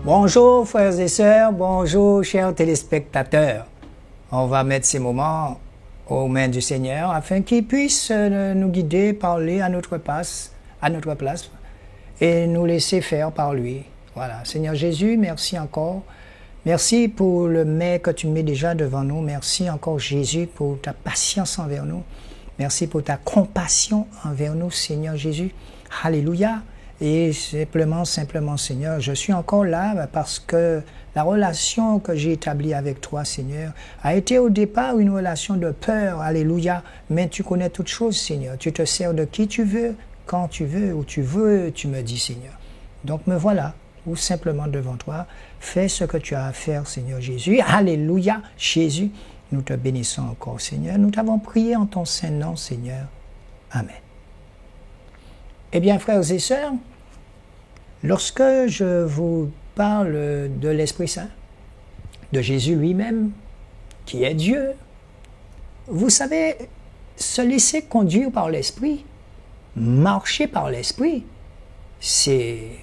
Bonjour frères et sœurs, bonjour chers téléspectateurs. On va mettre ces moments aux mains du Seigneur afin qu'il puisse nous guider, parler à notre place et nous laisser faire par lui. Voilà, Seigneur Jésus, merci encore. Merci pour le mets que tu mets déjà devant nous. Merci encore Jésus pour ta patience envers nous. Merci pour ta compassion envers nous, Seigneur Jésus. Alléluia. Et simplement, Seigneur, je suis encore là parce que la relation que j'ai établie avec toi, Seigneur, a été au départ une relation de peur. Alléluia. Mais tu connais toutes choses, Seigneur. Tu te sers de qui tu veux, quand tu veux, où tu veux, tu me dis, Seigneur. Donc me voilà, ou simplement devant toi. Fais ce que tu as à faire, Seigneur Jésus. Alléluia, Jésus. Nous te bénissons encore, Seigneur. Nous t'avons prié en ton saint nom, Seigneur. Amen. Eh bien, frères et sœurs, lorsque je vous parle de l'Esprit Saint, de Jésus lui-même, qui est Dieu, vous savez, se laisser conduire par l'Esprit, marcher par l'Esprit, c'est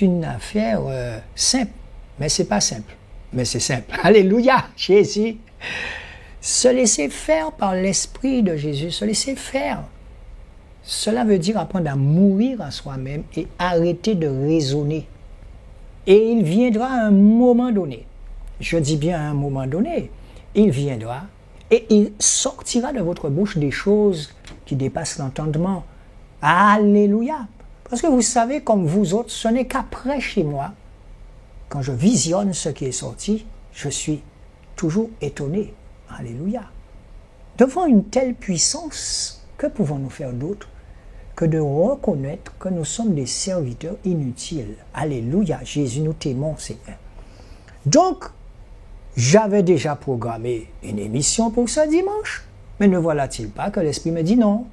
une affaire simple, mais c'est pas simple, mais c'est simple. Alléluia, Jésus. Se laisser faire par l'Esprit de Jésus, se laisser faire. Cela veut dire apprendre à mourir à soi-même et arrêter de raisonner. Et il viendra à un moment donné, je dis bien à un moment donné, il viendra et il sortira de votre bouche des choses qui dépassent l'entendement. Alléluia! Parce que vous savez, comme vous autres, ce n'est qu'après chez moi, quand je visionne ce qui est sorti, je suis toujours étonné. Alléluia! Devant une telle puissance, que pouvons-nous faire d'autre que de reconnaître que nous sommes des serviteurs inutiles. Alléluia, Jésus, nous t'aimons, Seigneur. Donc, j'avais déjà programmé une émission pour ce dimanche, mais ne voilà-t-il pas que l'Esprit me dit non,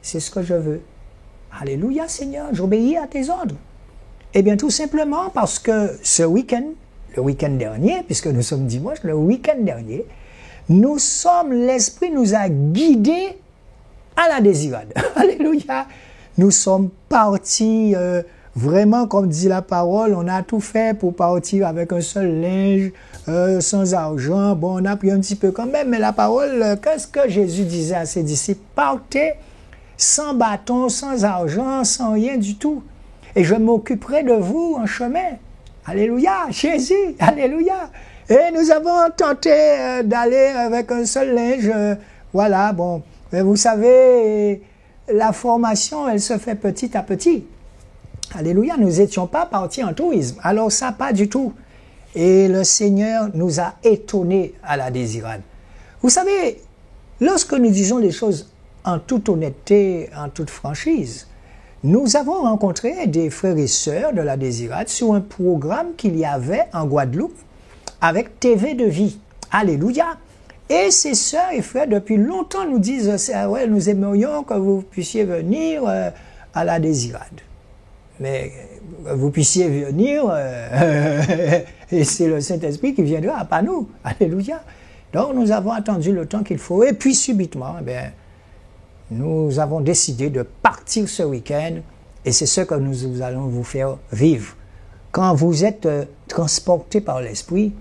c'est ce que je veux. Alléluia, Seigneur, j'obéis à tes ordres. Eh bien, tout simplement parce que ce week-end, le week-end dernier, puisque nous sommes dimanche, le week-end dernier, l'Esprit nous a guidés à la désirade. Alléluia. Nous sommes partis vraiment, comme dit la parole, on a tout fait pour partir avec un seul linge, sans argent. Bon, on a pris un petit peu quand même, mais la parole, qu'est-ce que Jésus disait à ses disciples? Partez sans bâton, sans argent, sans rien du tout. Et je m'occuperai de vous en chemin. Alléluia. Jésus. Alléluia. Et nous avons tenté d'aller avec un seul linge. Voilà, bon. Mais vous savez, la formation, elle se fait petit à petit. Alléluia, nous n'étions pas partis en tourisme. Alors ça, pas du tout. Et le Seigneur nous a étonnés à la désirade. Vous savez, lorsque nous disons les choses en toute honnêteté, en toute franchise, nous avons rencontré des frères et sœurs de la désirade sur un programme qu'il y avait en Guadeloupe avec TV de vie. Alléluia. Et ces sœurs et frères, depuis longtemps, nous disent ouais, nous aimerions que vous puissiez venir à la désirade. Mais vous puissiez venir, et c'est le Saint-Esprit qui viendra, pas nous. Alléluia. Donc, nous avons attendu le temps qu'il faut. Et puis, subitement, eh bien, nous avons décidé de partir ce week-end. Et c'est ce que nous allons vous faire vivre. Quand vous êtes transporté par l'Esprit,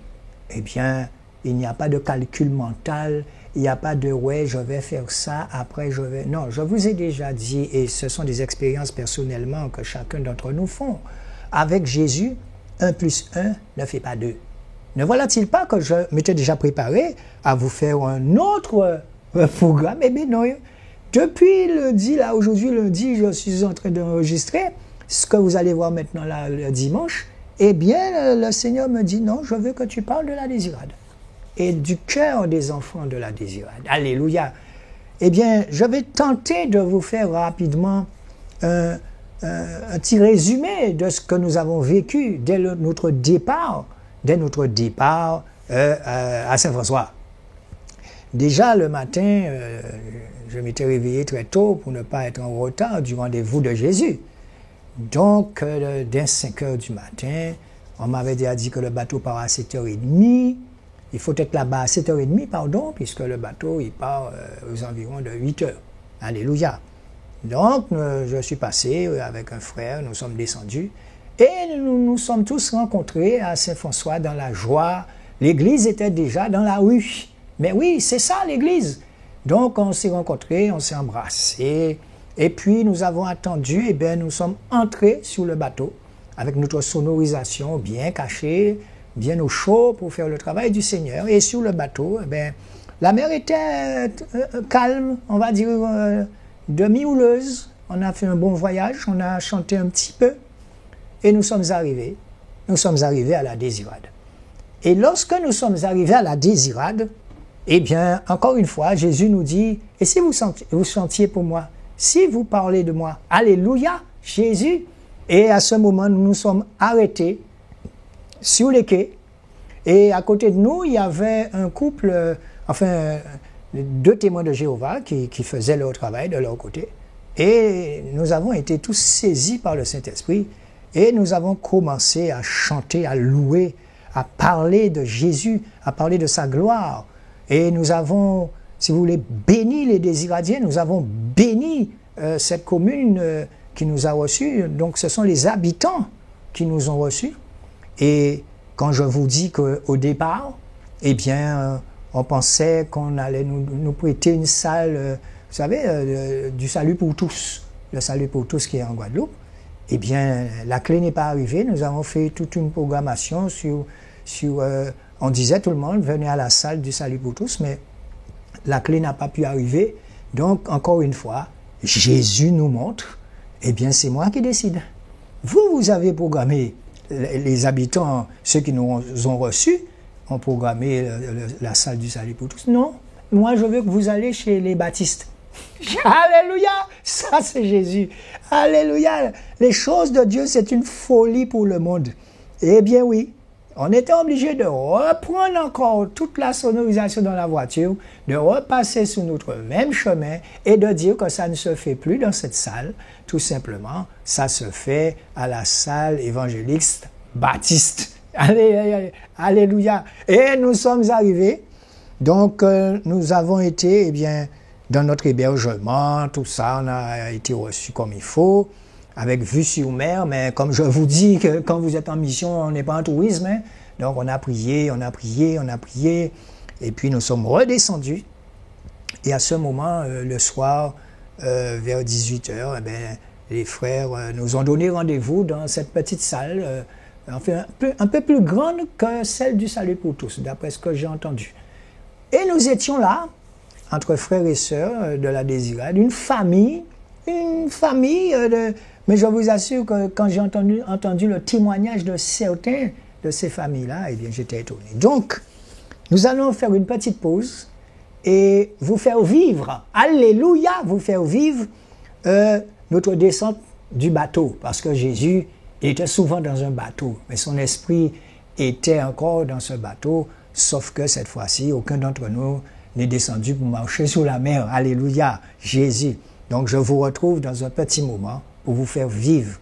eh bien, il n'y a pas de calcul mental, il n'y a pas de « ouais, je vais faire ça, après je vais… » Non, je vous ai déjà dit, et ce sont des expériences personnellement que chacun d'entre nous font. Avec Jésus, 1 plus 1 ne fait pas 2. Ne voilà-t-il pas que je m'étais déjà préparé à vous faire un autre programme? Eh bien non, depuis lundi, là, aujourd'hui lundi, je suis en train d'enregistrer ce que vous allez voir maintenant là, le dimanche. Eh bien, le Seigneur me dit « Non, je veux que tu parles de la désirade. » Et du cœur des enfants de la désirade. Alléluia. Eh bien, je vais tenter de vous faire rapidement un petit résumé de ce que nous avons vécu dès notre départ à Saint-François. Déjà, le matin, je m'étais réveillé très tôt pour ne pas être en retard du rendez-vous de Jésus. Donc, dès 5 heures du matin, on m'avait déjà dit que le bateau part à 7h30. Il faut être là-bas à 7h30, pardon, puisque le bateau, il part aux environs de 8h. Alléluia. Donc, je suis passé avec un frère, nous sommes descendus, Et nous nous sommes tous rencontrés à Saint-François dans la joie. L'église était déjà dans la rue. Mais oui, c'est ça l'église. Donc on s'est rencontrés, on s'est embrassés. Et puis nous avons attendu, et bien nous sommes entrés sur le bateau avec notre sonorisation bien cachée, bien au chaud pour faire le travail du Seigneur. Et sur le bateau, eh bien, la mer était calme, on va dire demi-houleuse. On a fait un bon voyage, on a chanté un petit peu et nous sommes arrivés. Nous sommes arrivés à la Désirade. Et lorsque nous sommes arrivés à la Désirade, eh bien, encore une fois, Jésus nous dit, et si vous chantiez pour moi, si vous parlez de moi, alléluia, Jésus. Et à ce moment, nous nous sommes arrêtés sur les quais. Et à côté de nous, il y avait un couple, deux témoins de Jéhovah qui faisaient leur travail de leur côté. Et nous avons été tous saisis par le Saint-Esprit. Et nous avons commencé à chanter, à louer, à parler de Jésus, à parler de sa gloire. Et nous avons, si vous voulez, béni les Désiradiens, nous avons béni cette commune qui nous a reçus. Donc ce sont les habitants qui nous ont reçus. Et quand je vous dis qu'au départ, eh bien, on pensait qu'on allait nous prêter une salle, vous savez, du Salut pour tous, le Salut pour tous qui est en Guadeloupe. Eh bien, la clé n'est pas arrivée. Nous avons fait toute une programmation on disait tout le monde, venez à la salle du Salut pour tous, mais la clé n'a pas pu arriver. Donc, encore une fois, Jésus nous montre, eh bien, c'est moi qui décide. Vous avez programmé, les habitants, ceux qui nous ont reçus, ont programmé la salle du Salut pour tous. Non, moi, je veux que vous allez chez les baptistes. Alléluia, ça c'est Jésus. Alléluia, les choses de Dieu, c'est une folie pour le monde. Eh bien oui, on était obligé de reprendre encore toute la sonorisation dans la voiture, de repasser sur notre même chemin et de dire que ça ne se fait plus dans cette salle. Tout simplement, ça se fait à la salle évangéliste baptiste. Alléluia. Et nous sommes arrivés. Donc, nous avons été, eh bien, dans notre hébergement, tout ça, on a été reçus comme il faut, avec vue sur mer, mais comme je vous dis, que quand vous êtes en mission, on n'est pas en tourisme, hein. Donc on a prié, et puis nous sommes redescendus. Et à ce moment, le soir, vers 18h, eh bien, les frères nous ont donné rendez-vous dans cette petite salle, un peu plus grande que celle du Salut pour tous, d'après ce que j'ai entendu. Et nous étions là, entre frères et sœurs de la Désirade, une famille, mais je vous assure que quand j'ai entendu le témoignage de certains de ces familles-là, eh bien j'étais étonné. Donc, nous allons faire une petite pause et vous faire vivre, alléluia, vous faire vivre notre descente du bateau, parce que Jésus était souvent dans un bateau, mais son esprit était encore dans ce bateau, sauf que cette fois-ci, aucun d'entre nous n'est descendu pour marcher sur la mer. Alléluia, Jésus. Donc je vous retrouve dans un petit moment pour vous faire vivre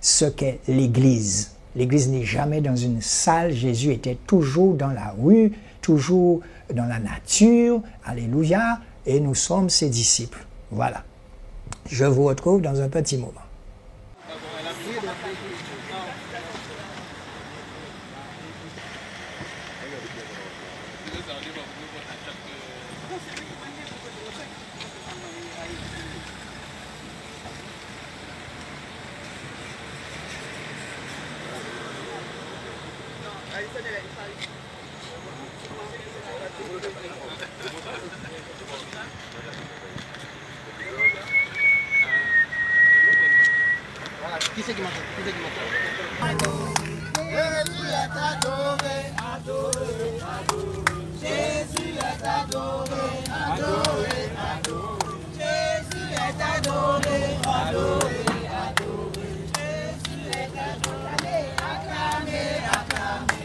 ce qu'est l'Église. L'Église n'est jamais dans une salle. Jésus était toujours dans la rue, toujours dans la nature. Alléluia. Et nous sommes ses disciples. Voilà. Je vous retrouve dans un petit moment. Qui c'est qui m'entend? Jésus est adoré, adoré, adoré. Jésus est adoré, adoré, adoré. Jésus est adoré, adoré, adoré. Jésus est adoré, acclamé, acclamé.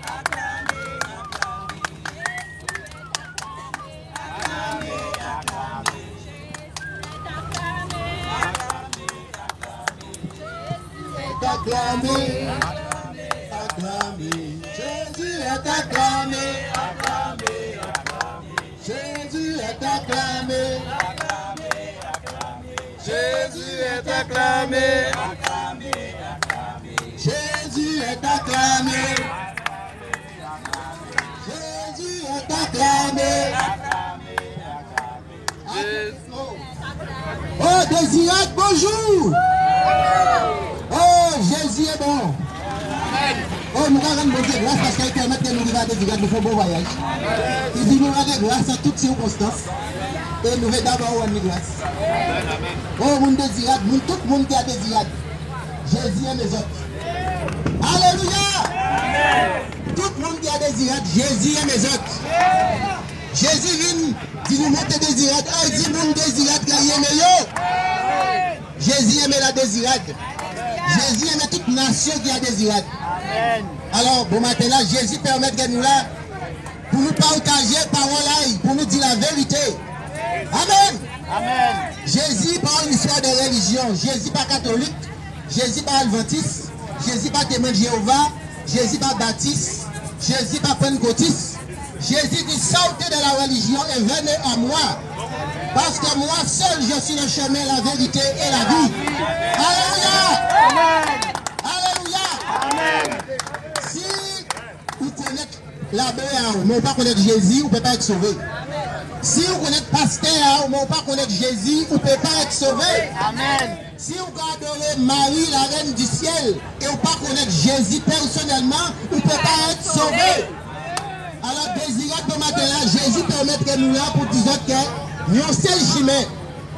Acclamé, acclamé. Acclamé, acclamé. Acclamé, acclamé, Jésus est acclamé, acclamé, acclamé, Jésus est acclamé, acclamé, acclamé, Jésus est acclamé, acclamé. Jésus est acclamé. Oh, Désirate, bonjour. Oh, Jésus est bon. Oh, nous allons nous dire grâce parce qu'il permet de nous regarder Désirate, nous faisons bon voyage. Il dit nous rendre grâce à toutes circonstances. Et nous allons d'abord rendre grâce. Oh, mon Désirate, tout le monde qui a Désirate. Jésus aime les autres. Alléluia. Tout le monde qui a Désirate, Jésus aime les autres. Jésus vient, dit nous mettez Désirate. Ah, il dit mon Désirate qui a aimé yo. Jésus aime la Désirate. Jésus aime toute nation qui a Désirate. Alors, bon matin là, Jésus permet que nous là, pour nous partager parole là, pour nous dire la vérité. Amen. Amen. Jésus pas une histoire de religion. Jésus pas catholique. Jésus pas adventiste. Jésus pas témoin de Jéhovah. Jésus pas baptiste. Jésus pas pentecôtiste. Jésus dit sortez de la religion et venez à moi. Parce que moi seul je suis le chemin, la vérité et la vie. Alléluia. Amen. Alléluia. Amen. Si vous connaissez la Bible, mais vous ne pas connaître Jésus, vous ne pouvez pas être sauvé. Si vous connaissez pasteur, mais vous ne pas connaître Jésus, vous ne pouvez pas être sauvé. Amen. Si vous adorez Marie, la reine du ciel, et vous ne pas connaître Jésus personnellement, vous ne pouvez pas être sauvé. Alors, désirez ce matin-là, Jésus permet que nous là pour dire que nous sommes seul chemin,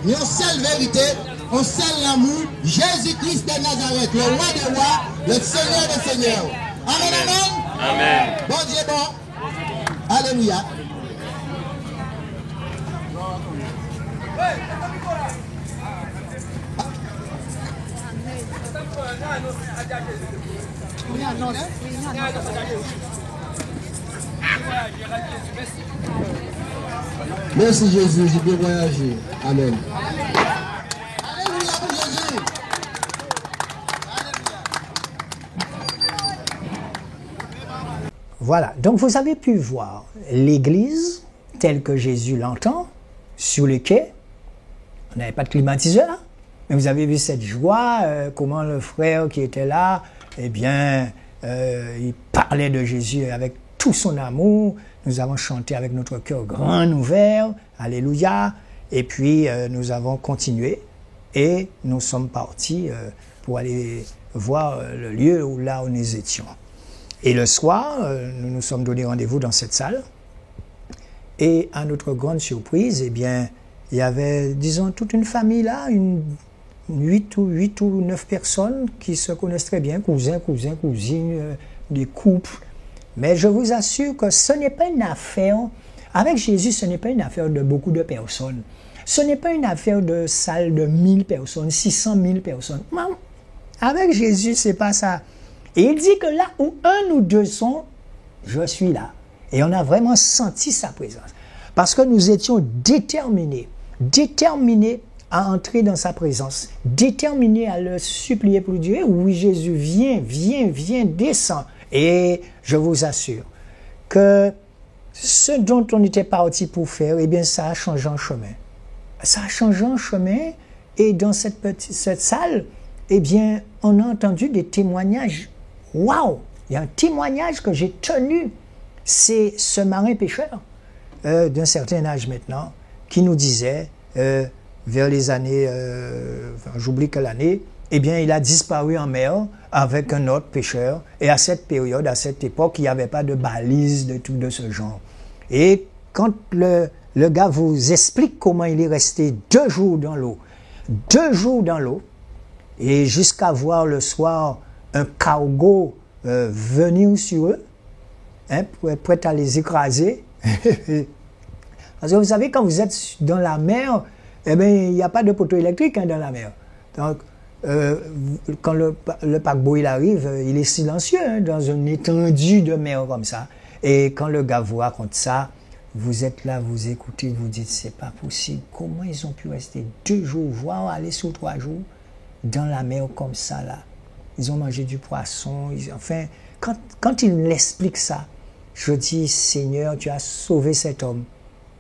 nous sommes seule vérité, on seul l'amour, Jésus-Christ de Nazareth, le roi des rois, le Seigneur des seigneurs. Amen, amen. Amen. Bon Dieu, bon. Alléluia. Merci Jésus, j'ai bien voyagé. Amen. Alléluia pour Jésus. Voilà, donc vous avez pu voir l'Église telle que Jésus l'entend sur le quai. On n'avait pas de climatiseur, mais vous avez vu cette joie, comment le frère qui était là, eh bien, il parlait de Jésus avec tout son amour. Nous avons chanté avec notre cœur grand ouvert, alléluia, et puis nous avons continué et nous sommes partis pour aller voir le lieu là où nous étions. Et le soir, nous nous sommes donné rendez-vous dans cette salle. Et à notre grande surprise, eh bien, il y avait, disons, toute une famille là, 8 ou 9 personnes qui se connaissent très bien, cousins, cousines, des couples. Mais je vous assure que ce n'est pas une affaire, avec Jésus, ce n'est pas une affaire de beaucoup de personnes. Ce n'est pas une affaire de salle de 1000 personnes, 600 000 personnes. Non, avec Jésus, c'est pas ça. Et il dit que là où un ou deux sont, je suis là. Et on a vraiment senti sa présence. Parce que nous étions déterminés à entrer dans sa présence, déterminés à le supplier pour lui dire, oui Jésus, viens, descends. Et je vous assure que ce dont on était parti pour faire, eh bien ça a changé en chemin. Ça a changé en chemin et dans cette salle, eh bien on a entendu des témoignages. Waouh! Il y a un témoignage que j'ai tenu. C'est ce marin pêcheur d'un certain âge maintenant qui nous disait, vers les années, j'oublie quelle année, eh bien, il a disparu en mer avec un autre pêcheur. Et à cette période, à cette époque, il n'y avait pas de balises, de tout de ce genre. Et quand le gars vous explique comment il est resté 2 jours dans l'eau, et jusqu'à voir le soir un cargo venir sur eux, hein, prêt à les écraser. Parce que vous savez, quand vous êtes dans la mer, eh bien, il n'y a pas de poteau électrique dans la mer. Donc, quand le paquebot il arrive, il est silencieux dans une étendue de mer comme ça. Et quand le gars vous raconte ça, vous êtes là, vous écoutez, vous dites, c'est pas possible. Comment ils ont pu rester 2 jours, voire aller sur 3 jours dans la mer comme ça là? Ils ont mangé du poisson. Enfin, quand il m'explique ça, je dis, Seigneur, tu as sauvé cet homme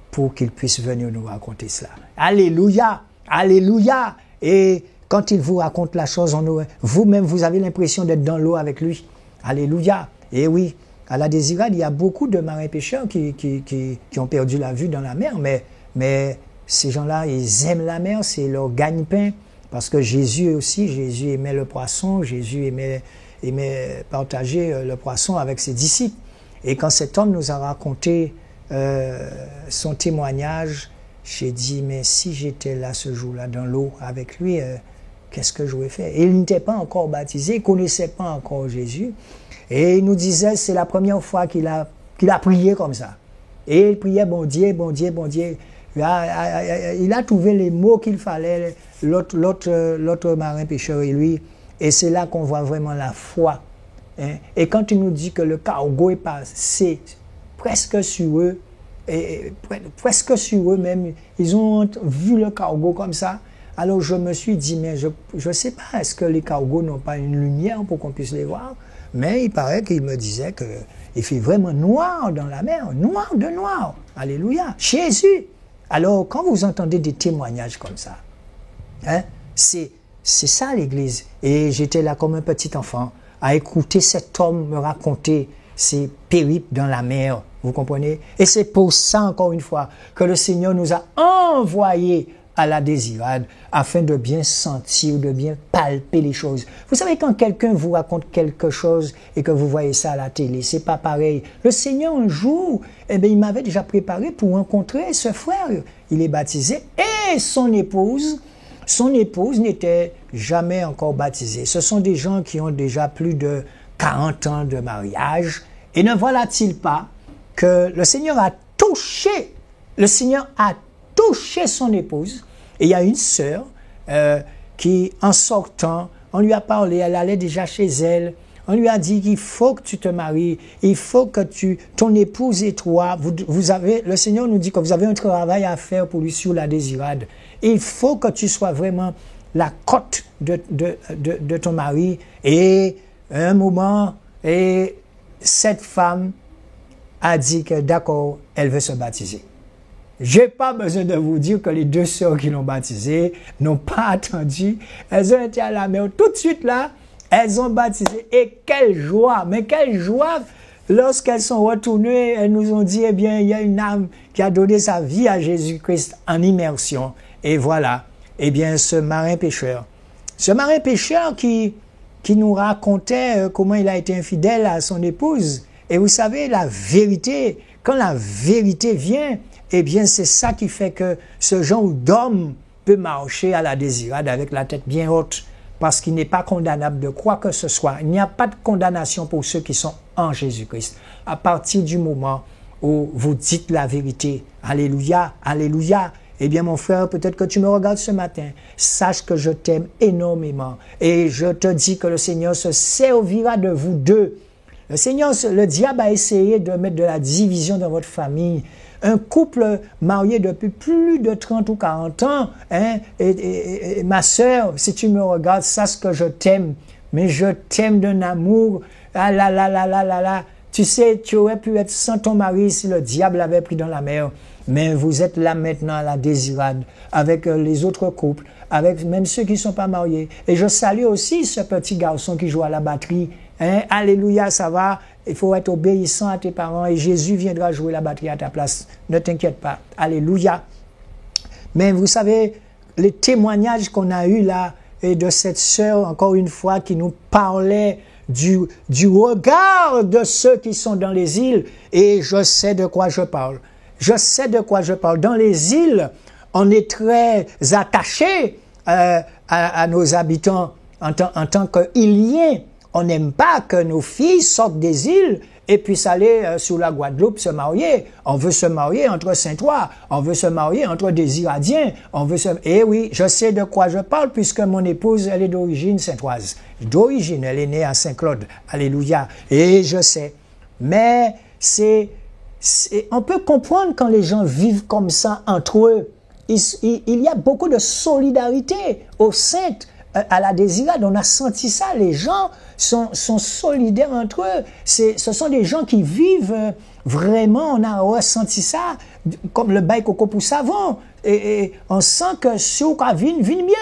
pour qu'il puisse venir nous raconter cela. Alléluia! Alléluia! Et quand il vous raconte la chose, vous-même, vous avez l'impression d'être dans l'eau avec lui. Alléluia. Et oui, à la Désirade, il y a beaucoup de marins pêcheurs qui ont perdu la vue dans la mer, mais ces gens-là, ils aiment la mer, c'est leur gagne-pain. Parce que Jésus aussi, Jésus aimait le poisson, Jésus aimait partager le poisson avec ses disciples. Et quand cet homme nous a raconté son témoignage, j'ai dit, mais si j'étais là ce jour-là dans l'eau avec lui, qu'est-ce que j'aurais fait? Et il n'était pas encore baptisé, il ne connaissait pas encore Jésus. Et il nous disait, c'est la première fois qu'il a prié comme ça. Et il priait, bon Dieu, bon Dieu, bon Dieu. Il a trouvé les mots qu'il fallait, l'autre marin pêcheur et lui. Et c'est là qu'on voit vraiment la foi. Hein? Et quand il nous dit que le cargo est passé presque sur eux, et presque sur eux même, ils ont vu le cargo comme ça. Alors je me suis dit, mais je ne sais pas, est-ce que les cargos n'ont pas une lumière pour qu'on puisse les voir? Mais il paraît qu'il me disait qu'il fait vraiment noir dans la mer, noir de noir. Alléluia, Jésus. Alors quand vous entendez des témoignages comme ça, hein, c'est ça l'Église. Et j'étais là comme un petit enfant à écouter cet homme me raconter ses périples dans la mer. Vous comprenez? Et c'est pour ça, encore une fois, que le Seigneur nous a envoyés à la Désirade afin de bien sentir, de bien palper les choses. Vous savez, quand quelqu'un vous raconte quelque chose et que vous voyez ça à la télé, c'est pas pareil. Le Seigneur, un jour, eh bien, il m'avait déjà préparé pour rencontrer ce frère. Il est baptisé et son épouse n'était jamais encore baptisée. Ce sont des gens qui ont déjà plus de 40 ans de mariage. Et ne voilà-t-il pas que le Seigneur a touché son épouse. Et il y a une sœur qui, en sortant, on lui a parlé, elle allait déjà chez elle, on lui a dit qu'il faut que tu te maries, il faut que ton épouse et toi, le Seigneur nous dit que vous avez un travail à faire pour lui sur la Désirade. Il faut que tu sois vraiment la côte de ton mari. Et à un moment, et cette femme a dit que d'accord, elle veut se baptiser. Je n'ai pas besoin de vous dire que les deux sœurs qui l'ont baptisée n'ont pas attendu. Elles ont été à la mer tout de suite là. Elles ont baptisé. Et quelle joie! Mais quelle joie! Lorsqu'elles sont retournées, elles nous ont dit, eh bien, il y a une âme qui a donné sa vie à Jésus-Christ en immersion. Et voilà, eh bien, ce marin pêcheur qui nous racontait comment il a été infidèle à son épouse. Et vous savez, la vérité, quand la vérité vient, eh bien, c'est ça qui fait que ce genre d'homme peut marcher à la Désirade avec la tête bien haute, parce qu'il n'est pas condamnable de quoi que ce soit. Il n'y a pas de condamnation pour ceux qui sont en Jésus-Christ. À partir du moment où vous dites la vérité, alléluia, alléluia, eh bien, mon frère, peut-être que tu me regardes ce matin, sache que je t'aime énormément. Et je te dis que le Seigneur se servira de vous deux. Le diable a essayé de mettre de la division dans votre famille. Un couple marié depuis plus de 30 ou 40 ans, hein, et ma sœur, si tu me regardes, sache que je t'aime, mais je t'aime d'un amour, ah là là là là là là. Tu sais, tu aurais pu être sans ton mari si le diable l'avait pris dans la mer, mais vous êtes là maintenant à la Désirade, avec les autres couples, avec même ceux qui ne sont pas mariés. Et je salue aussi ce petit garçon qui joue à la batterie. Hein? Alléluia, ça va. Il faut être obéissant à tes parents et Jésus viendra jouer la batterie à ta place. Ne t'inquiète pas. Alléluia. Mais vous savez, les témoignages qu'on a eus là, et de cette sœur, encore une fois, qui nous parlait du regard de ceux qui sont dans les îles, et je sais de quoi je parle. Je sais de quoi je parle. Dans les îles, on est très attaché à nos habitants en tant qu'Iliens. On n'aime pas que nos filles sortent des îles et puissent aller sur la Guadeloupe se marier. On veut se marier entre Saint-Ouen, on veut se marier entre des Iradiens, Eh oui, je sais de quoi je parle puisque mon épouse, elle est d'origine saintoise. D'origine, elle est née à Saint-Claude. Alléluia. Et je sais. Mais on peut comprendre quand les gens vivent comme ça entre eux. Il y a beaucoup de solidarité au sein à la Désirade. On a senti ça. Les gens sont solidaires entre eux. Ce sont des gens qui vivent vraiment. On a ressenti ça comme le bail coco pour savon. Et on sent que si on vient bien.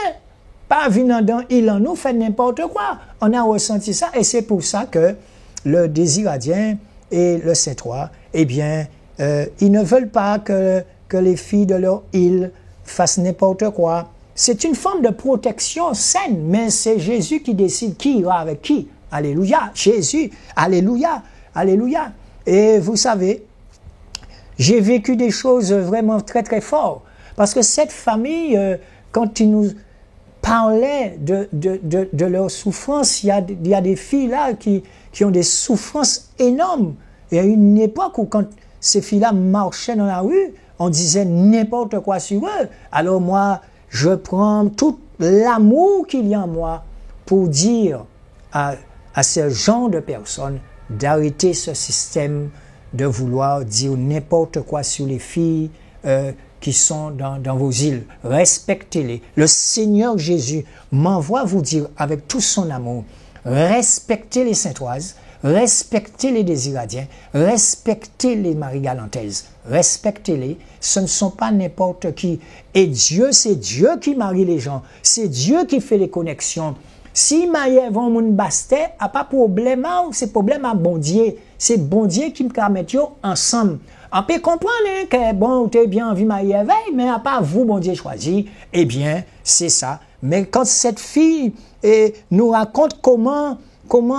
Pas venant dans il en nous fait n'importe quoi. On a ressenti ça et c'est pour ça que le Désiradien et le Saint-Trois, eh bien, ils ne veulent pas que les filles de leur île fassent n'importe quoi. C'est une forme de protection saine, mais c'est Jésus qui décide qui ira avec qui. Alléluia, Jésus, alléluia, alléluia. Et vous savez, j'ai vécu des choses vraiment très très fortes, parce que cette famille, quand ils nous parlaient de leur souffrance, il y a des filles là qui ont des souffrances énormes. Il y a une époque où quand ces filles-là marchaient dans la rue, on disait n'importe quoi sur eux. Alors moi, je prends tout l'amour qu'il y a en moi pour dire à ce genre de personnes d'arrêter ce système de vouloir dire n'importe quoi sur les filles qui sont dans vos îles. Respectez-les. Le Seigneur Jésus m'envoie vous dire avec tout son amour, respectez les Saintoises, respectez les Désiradiens, respectez les Marie-Galantaises, respectez-les, ce ne sont pas n'importe qui. Et Dieu, c'est Dieu qui marie les gens, c'est Dieu qui fait les connexions. Si Maïe vont moun basté, a pas problème, c'est problème à bon Dieu, c'est bon Dieu qui me mettre ensemble. On peut comprendre que bon, tu es bien envie Maïe veille, mais à pas vous, bon Dieu choisi, eh bien, c'est ça. Mais quand cette fille nous raconte comment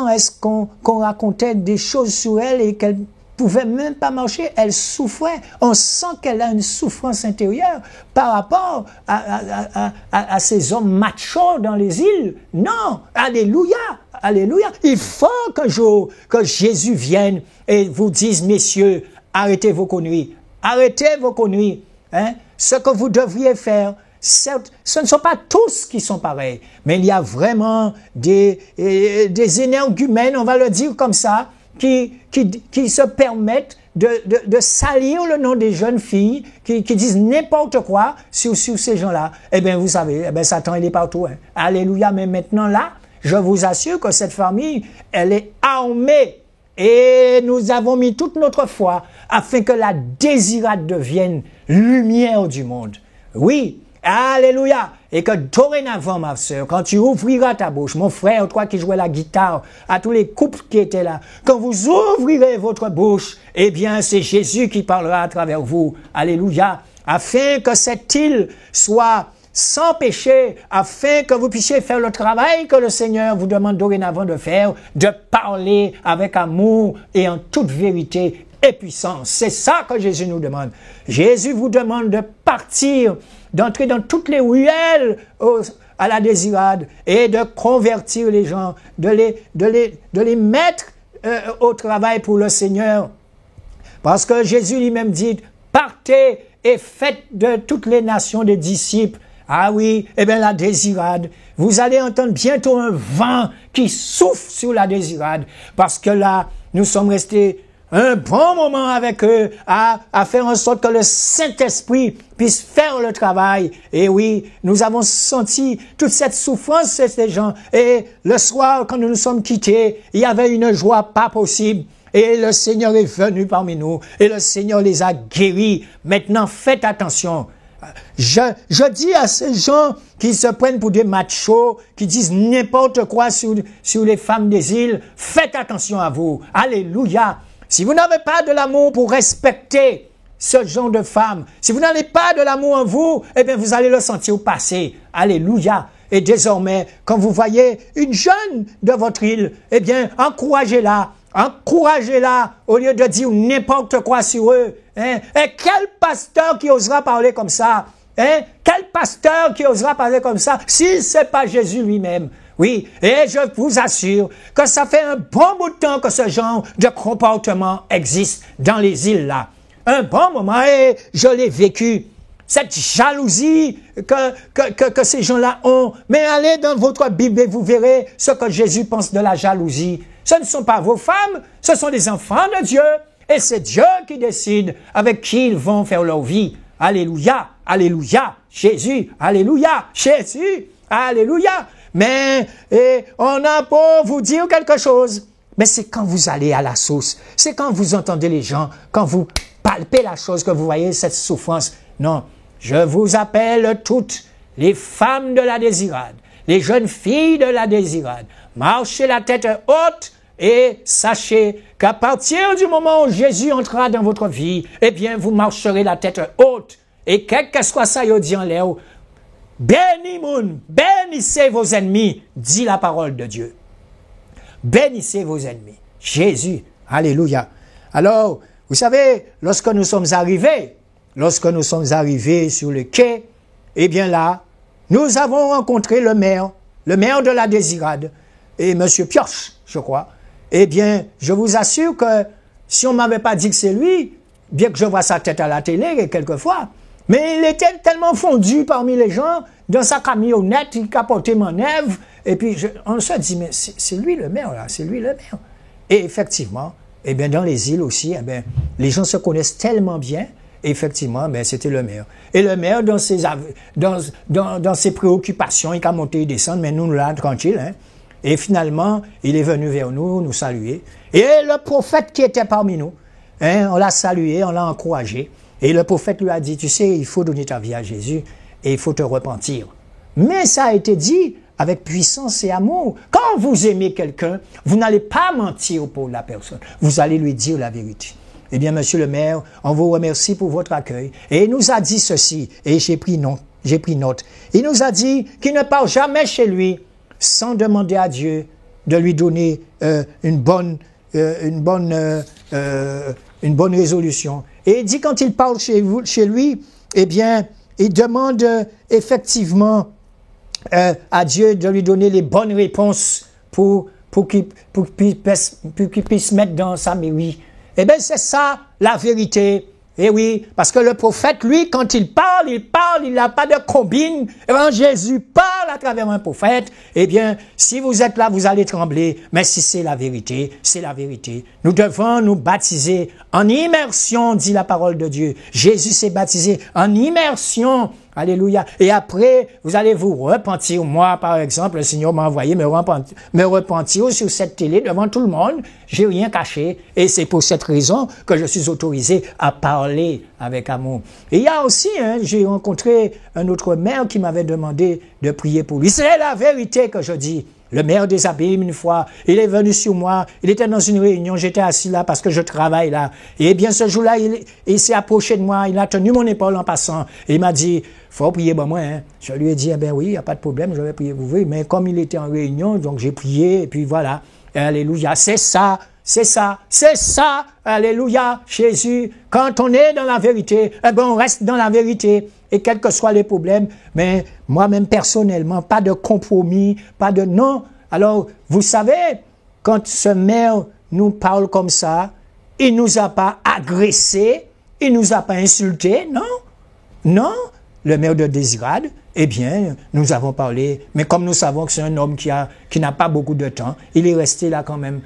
est-ce qu'on racontait des choses sur elle et qu'elle pouvait même pas marcher, elle souffrait. On sent qu'elle a une souffrance intérieure par rapport à ces hommes machos dans les îles. Non, alléluia, alléluia. Il faut que Jésus vienne et vous dise, messieurs, arrêtez vos conneries, arrêtez vos conneries. Hein? Ce que vous devriez faire, certes, ce ne sont pas tous qui sont pareils, mais il y a vraiment des énergumènes, on va le dire comme ça, qui se permettent de salir le nom des jeunes filles, qui disent n'importe quoi sur ces gens-là. Eh bien, vous savez, Satan, il est partout. Hein. Alléluia. Mais maintenant, là, je vous assure que cette famille, elle est armée. Et nous avons mis toute notre foi afin que la Désirade devienne lumière du monde. Oui. Alléluia! Et que dorénavant, ma sœur, quand tu ouvriras ta bouche, mon frère, toi qui jouais la guitare, à tous les couples qui étaient là, quand vous ouvrirez votre bouche, eh bien, c'est Jésus qui parlera à travers vous. Alléluia! Afin que cette île soit sans péché, afin que vous puissiez faire le travail que le Seigneur vous demande dorénavant de faire, de parler avec amour et en toute vérité et puissance. C'est ça que Jésus nous demande. Jésus vous demande de partir, d'entrer dans toutes les ruelles à la Désirade et de convertir les gens, de les mettre au travail pour le Seigneur. Parce que Jésus lui-même dit, partez et faites de toutes les nations des disciples. Ah oui, eh bien la Désirade, vous allez entendre bientôt un vent qui souffle sur la Désirade, parce que là, nous sommes restés un bon moment avec eux à faire en sorte que le Saint-Esprit puisse faire le travail. Et oui, nous avons senti toute cette souffrance de ces gens. Et le soir, quand nous nous sommes quittés, il y avait une joie pas possible. Et le Seigneur est venu parmi nous. Et le Seigneur les a guéris. Maintenant, faites attention. Je dis à ces gens qui se prennent pour des machos, qui disent n'importe quoi sur les femmes des îles, faites attention à vous. Alléluia. Si vous n'avez pas de l'amour pour respecter ce genre de femmes, si vous n'avez pas de l'amour en vous, eh bien, vous allez le sentir passer. Alléluia. Et désormais, quand vous voyez une jeune de votre île, eh bien, encouragez-la. Encouragez-la au lieu de dire n'importe quoi sur eux. Hein? Et quel pasteur qui osera parler comme ça? Hein? Quel pasteur qui osera parler comme ça si c'est pas Jésus lui-même? Oui, et je vous assure que ça fait un bon bout de temps que ce genre de comportement existe dans les îles là. Un bon moment, et je l'ai vécu. Cette jalousie que ces gens-là ont. Mais allez dans votre Bible et vous verrez ce que Jésus pense de la jalousie. Ce ne sont pas vos femmes, ce sont des enfants de Dieu. Et c'est Dieu qui décide avec qui ils vont faire leur vie. Alléluia, alléluia, Jésus, alléluia, Jésus, alléluia. Mais on a pour vous dire quelque chose. Mais c'est quand vous allez à la source. C'est quand vous entendez les gens, quand vous palpez la chose, que vous voyez cette souffrance. Non, je vous appelle toutes les femmes de la Désirade, les jeunes filles de la Désirade. Marchez la tête haute, Et sachez qu'à partir du moment où Jésus entrera dans votre vie, eh bien, vous marcherez la tête haute. Et quel que soit ça, il dit en l'air, bénissez vos ennemis, dit la parole de Dieu. Bénissez vos ennemis. Jésus, alléluia. Alors, vous savez, lorsque nous sommes arrivés sur le quai, eh bien là, nous avons rencontré le maire de la Désirade, et M. Pioche, je crois. Eh bien, je vous assure que si on ne m'avait pas dit que c'est lui, bien que je vois sa tête à la télé quelquefois, mais il était tellement fondu parmi les gens, dans sa camionnette, il capotait manœuvre, et puis on se dit, mais c'est lui le maire, là, c'est lui le maire. Et effectivement, eh bien, dans les îles aussi, eh bien, les gens se connaissent tellement bien, effectivement, ben, c'était le maire. Et le maire, dans ses préoccupations, il a monté et descendu, mais nous là, tranquille, hein. Et finalement, il est venu vers nous saluer. Et le prophète qui était parmi nous, hein, on l'a salué, on l'a encouragé. Et le prophète lui a dit, tu sais, il faut donner ta vie à Jésus et il faut te repentir. Mais ça a été dit avec puissance et amour. Quand vous aimez quelqu'un, vous n'allez pas mentir pour la personne. Vous allez lui dire la vérité. Eh bien, monsieur le maire, on vous remercie pour votre accueil. Et il nous a dit ceci, et j'ai pris note. Il nous a dit qu'il ne part jamais chez lui sans demander à Dieu de lui donner une bonne résolution. Et il dit quand il parle chez lui, eh bien, il demande effectivement à Dieu de lui donner les bonnes réponses pour qu'il puisse mettre dans sa mairie. Eh bien, c'est ça la vérité. Eh oui, parce que le prophète, lui, quand il parle, il n'a pas de combine. Et quand Jésus parle à travers un prophète, eh bien, si vous êtes là, vous allez trembler. Mais si c'est la vérité, c'est la vérité. Nous devons nous baptiser en immersion, dit la parole de Dieu. Jésus s'est baptisé en immersion. Alléluia. Et après, vous allez vous repentir. Moi, par exemple, le Seigneur m'a envoyé me repentir sur cette télé devant tout le monde. J'ai rien caché. Et c'est pour cette raison que je suis autorisé à parler avec amour. Et il y a aussi, j'ai rencontré un autre maire qui m'avait demandé de prier pour lui. C'est la vérité que je dis. Le maire des Abîmes, une fois, il est venu sur moi, il était dans une réunion, j'étais assis là parce que je travaille là. Et bien ce jour-là, il s'est approché de moi, il a tenu mon épaule en passant. Et il m'a dit, faut prier pour moi. Hein. Je lui ai dit, eh ben oui, il n'y a pas de problème, je vais prier pour vous. Mais comme il était en réunion, donc j'ai prié, et puis voilà. Alléluia, c'est ça. Alléluia, Jésus. Quand on est dans la vérité, eh ben on reste dans la vérité. Et quels que soient les problèmes, mais moi-même personnellement, pas de compromis, pas de non. Alors, vous savez, quand ce maire nous parle comme ça, il nous a pas agressé, il nous a pas insulté, non, non. Le maire de Désirade, eh bien, nous avons parlé, mais comme nous savons que c'est un homme qui n'a pas beaucoup de temps, il est resté là quand même,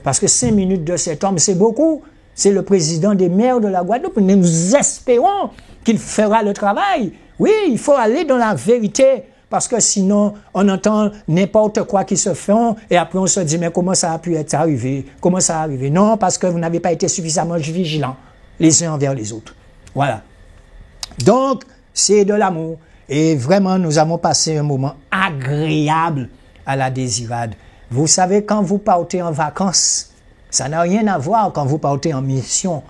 parce que 5 minutes de cet homme, c'est beaucoup. C'est le président des maires de la Guadeloupe. Nous espérons qu'il fera le travail. Oui, il faut aller dans la vérité, parce que sinon, on entend n'importe quoi qui se fait, et après on se dit, mais comment ça a pu être arrivé? Comment ça a arrivé? Non, parce que vous n'avez pas été suffisamment vigilants les uns envers les autres. Voilà. Donc, c'est de l'amour. Et vraiment, nous avons passé un moment agréable à la Désirade. Vous savez, quand vous partez en vacances, ça n'a rien à voir quand vous partez en mission.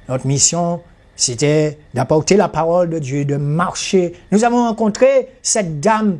Notre mission, c'était d'apporter la parole de Dieu, de marcher. Nous avons rencontré cette dame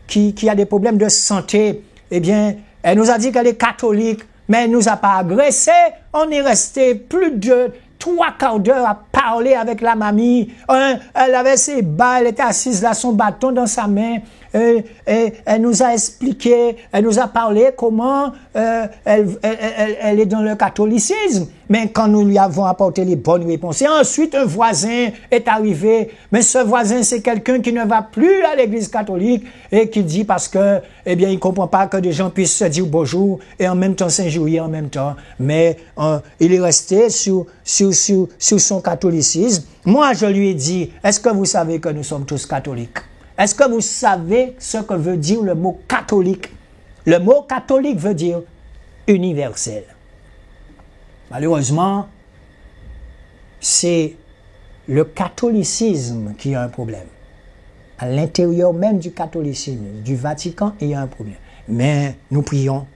qui a des problèmes de santé. Eh bien, elle nous a dit qu'elle est catholique, mais elle ne nous a pas agressés. On est resté plus de 3 quarts d'heure à parler avec la mamie. Elle avait ses bas, elle était assise là, son bâton dans sa main. Elle nous a expliqué, elle nous a parlé comment elle est dans le catholicisme. Mais quand nous lui avons apporté les bonnes réponses, et ensuite un voisin est arrivé, mais ce voisin c'est quelqu'un qui ne va plus à l'église catholique et qui dit parce que, eh bien, il comprend pas que des gens puissent se dire bonjour et en même temps s'injurier en même temps. Mais il est resté sur son catholicisme. Moi, je lui ai dit, est-ce que vous savez que nous sommes tous catholiques? Est-ce que vous savez ce que veut dire le mot catholique? Le mot catholique veut dire universel. Malheureusement, c'est le catholicisme qui a un problème. À l'intérieur même du catholicisme, du Vatican, il y a un problème. Mais nous prions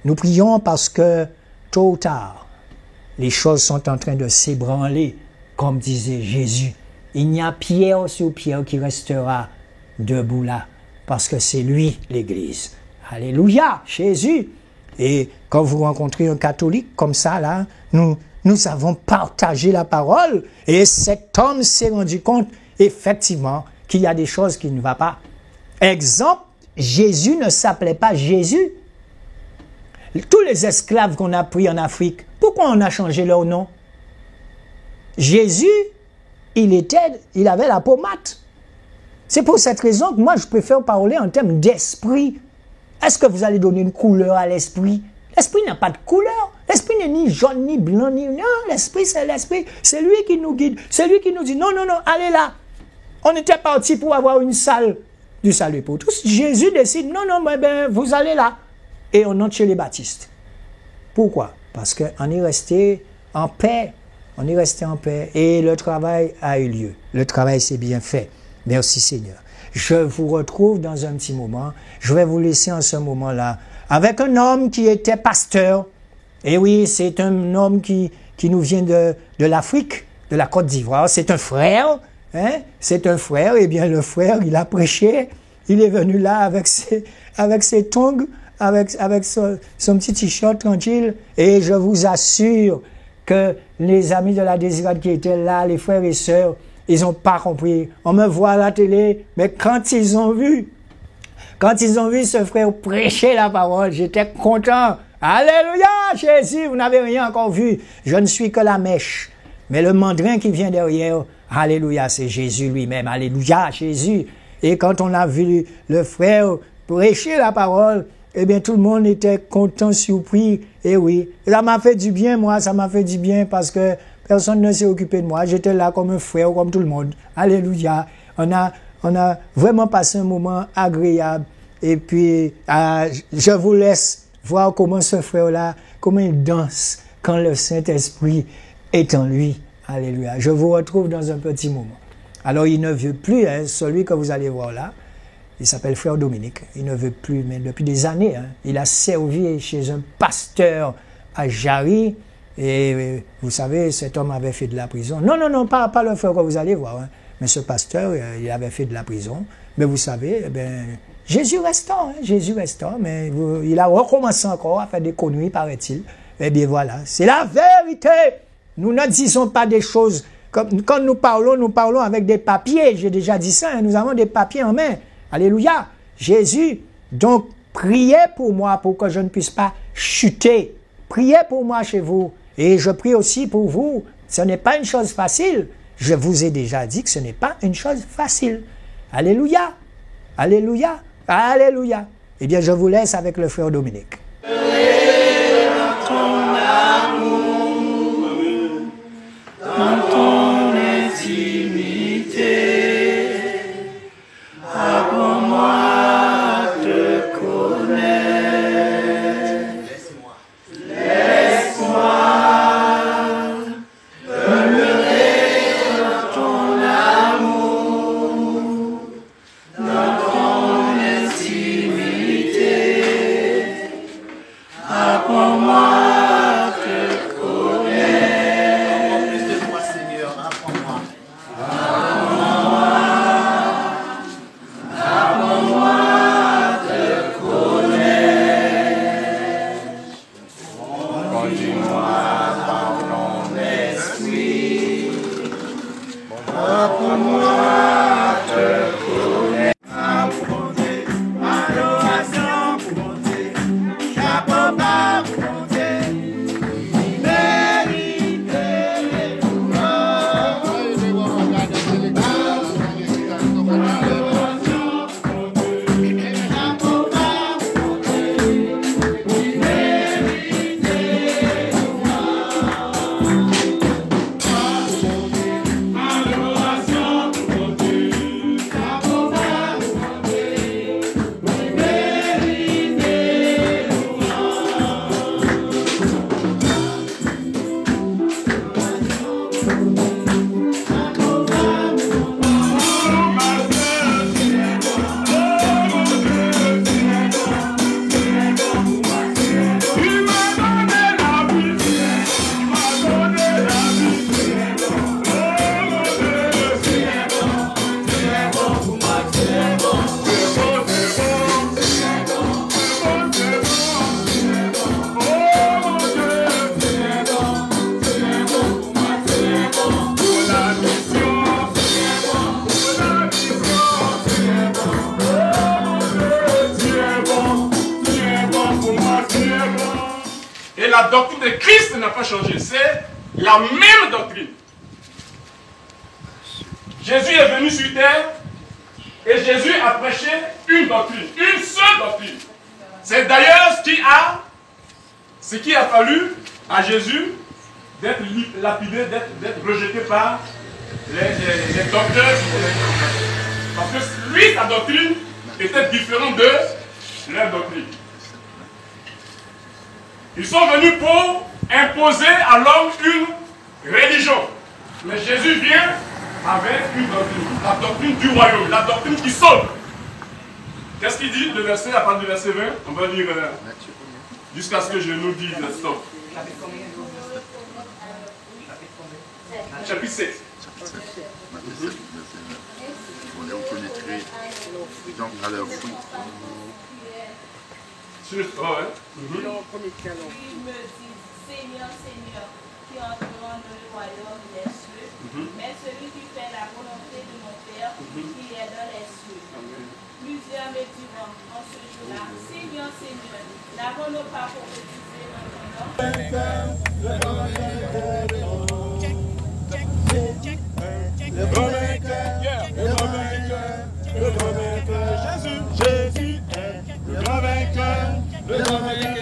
Nous prions parce que, tôt ou tard, les choses sont en train de s'ébranler, comme disait Jésus. Il n'y a pierre sur pierre qui restera debout là, parce que c'est lui, l'Église. Alléluia, Jésus. Et quand vous rencontrez un catholique comme ça, là, nous avons partagé la parole, et cet homme s'est rendu compte, effectivement, qu'il y a des choses qui ne vont pas. Exemple, Jésus ne s'appelait pas Jésus. Tous les esclaves qu'on a pris en Afrique, pourquoi on a changé leur nom? Jésus, il avait la peau mate. C'est pour cette raison que moi, je préfère parler en termes d'esprit. Est-ce que vous allez donner une couleur à l'esprit? L'esprit n'a pas de couleur. L'esprit n'est ni jaune, ni blanc, ni... Non, l'esprit, c'est l'esprit. C'est lui qui nous guide. C'est lui qui nous dit, non, non, non, allez là. On était parti pour avoir une salle du salut pour tous. Jésus décide, non, non, mais ben, vous allez là. Et on entre chez les baptistes. Pourquoi? Parce qu'on est resté en paix. On est resté en paix. Et le travail a eu lieu. Le travail s'est bien fait. Merci Seigneur. Je vous retrouve dans un petit moment. Je vais vous laisser en ce moment-là avec un homme qui était pasteur. Et oui, c'est un homme qui nous vient de l'Afrique, de la Côte d'Ivoire. C'est un frère. Hein? C'est un frère. Eh bien, le frère, il a prêché. Il est venu là avec ses tongs, avec son petit t-shirt tranquille. Et je vous assure que les amis de la Désirade qui étaient là, les frères et sœurs, ils n'ont pas compris. On me voit à la télé, mais quand ils ont vu ce frère prêcher la parole, j'étais content. Alléluia, Jésus, vous n'avez rien encore vu. Je ne suis que la mèche. Mais le mandrin qui vient derrière, alléluia, c'est Jésus lui-même. Alléluia, Jésus. Et quand on a vu le frère prêcher la parole, eh bien, tout le monde était content, surpris. Et oui, ça m'a fait du bien, moi, ça m'a fait du bien parce que personne ne s'est occupé de moi. J'étais là comme un frère, comme tout le monde. Alléluia. On a vraiment passé un moment agréable. Et puis, je vous laisse voir comment ce frère-là, comment il danse quand le Saint-Esprit est en lui. Alléluia. Je vous retrouve dans un petit moment. Alors, il ne veut plus, hein, celui que vous allez voir là, il s'appelle Frère Dominique. Il ne veut plus, mais depuis des années, hein, il a servi chez un pasteur à Jarry. Et vous savez, cet homme avait fait de la prison. Non, non, non, pas le frère que vous allez voir. Hein. Mais ce pasteur, il avait fait de la prison. Mais vous savez, eh bien, Jésus restant, mais il a recommencé encore à faire des conneries, paraît-il. Eh bien voilà, c'est la vérité. Nous ne disons pas des choses comme quand nous parlons avec des papiers. J'ai déjà dit ça, hein, nous avons des papiers en main. Alléluia. Jésus, donc priez pour moi pour que je ne puisse pas chuter. Priez pour moi chez vous. Et je prie aussi pour vous. Ce n'est pas une chose facile. Je vous ai déjà dit que ce n'est pas une chose facile. Alléluia. Alléluia. Alléluia. Eh bien, je vous laisse avec le frère Dominique. Dans ton intimité, apprends-moi à te connaître. Laisse-moi demeurer dans ton amour, dans ton intimité. Apprends-moi à te la doctrine de Christ n'a pas changé. C'est la même doctrine. Jésus est venu sur terre et Jésus a prêché une doctrine, une seule doctrine. C'est d'ailleurs ce qui a fallu à Jésus d'être lapidé, d'être rejeté par les docteurs. Parce que lui, sa doctrine était différente de leur doctrine. Ils sont venus pour imposer à l'homme une religion. Mais Jésus vient avec une doctrine, la doctrine du royaume, la doctrine qui sauve. Qu'est-ce qu'il dit, le verset, à partir du verset 20? On va lire jusqu'à ce que je nous dise stop. Chapitre 7. On connaîtrait donc à leur fruit. Oh, ouais. Il me dit, Seigneur, Seigneur, qui entreront dans le royaume des cieux, mais celui qui fait la volonté de mon Père qui est dans les cieux. Plusieurs me diront en ce jour-là, Seigneur, Seigneur, n'avons-nous pas prophétisé dans ton nom? Jésus est le grand vainqueur, le grand vainqueur éternellement. Jésus est le grand vainqueur, le grand vainqueur,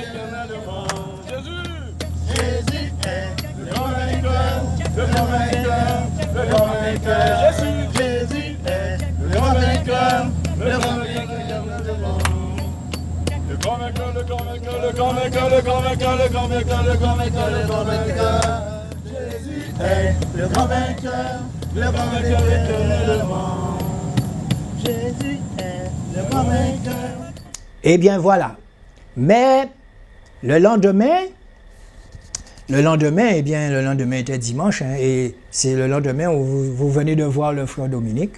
le grand vainqueur. Jésus est le grand vainqueur, le grand vainqueur éternellement. Le grand vainqueur, le grand vainqueur, le grand vainqueur, le grand vainqueur, le grand vainqueur, le grand vainqueur, le grand vainqueur. Jésus est le grand vainqueur, le grand vainqueur éternellement. Jésus est le grand vainqueur. Eh bien voilà. Mais le lendemain, eh bien, le lendemain était dimanche, hein, et c'est le lendemain où vous venez de voir le frère Dominique.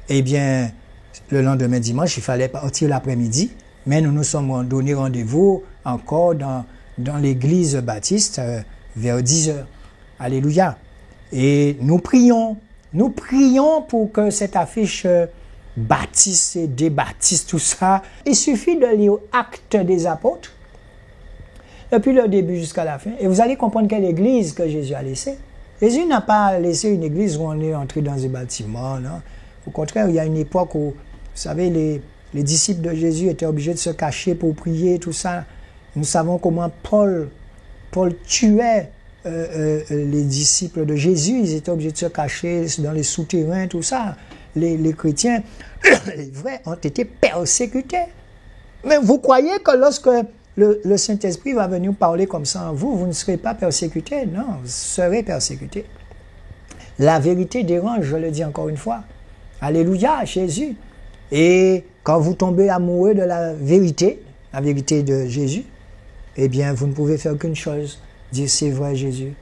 Eh bien, le lendemain dimanche, il fallait partir l'après-midi, mais nous nous sommes donné rendez-vous encore dans l'église baptiste vers 10 heures. Alléluia. Et nous prions pour que cette affiche baptiste et débaptiste, tout ça. Il suffit de lire Actes des Apôtres, depuis le début jusqu'à la fin, et vous allez comprendre quelle église que Jésus a laissée. Jésus n'a pas laissé une église où on est entré dans un bâtiment, non. Au contraire, il y a une époque où, vous savez, les disciples de Jésus étaient obligés de se cacher pour prier, tout ça. Nous savons comment Paul tuait les disciples de Jésus. Ils étaient obligés de se cacher dans les souterrains, tout ça. Les chrétiens, les vrais, ont été persécutés. Mais vous croyez que lorsque le Saint-Esprit va venir parler comme ça en vous, vous ne serez pas persécutés? Non, vous serez persécutés. La vérité dérange, je le dis encore une fois. Alléluia, Jésus. Et quand vous tombez amoureux de la vérité de Jésus, eh bien, vous ne pouvez faire qu'une chose, dire c'est vrai, Jésus.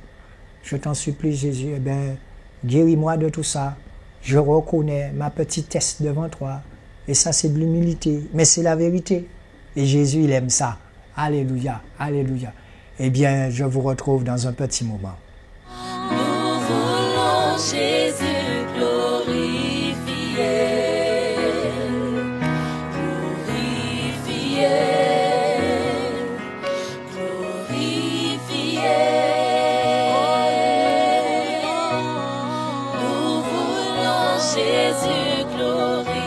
Je t'en supplie, Jésus, eh bien, guéris-moi de tout ça. Je reconnais ma petitesse devant toi. Et ça, c'est de l'humilité. Mais c'est la vérité. Et Jésus, il aime ça. Alléluia, alléluia. Eh bien, je vous retrouve dans un petit moment. Nous voulons Jésus glorifier, glorifier, glorifier. Nous voulons Jésus glorifier.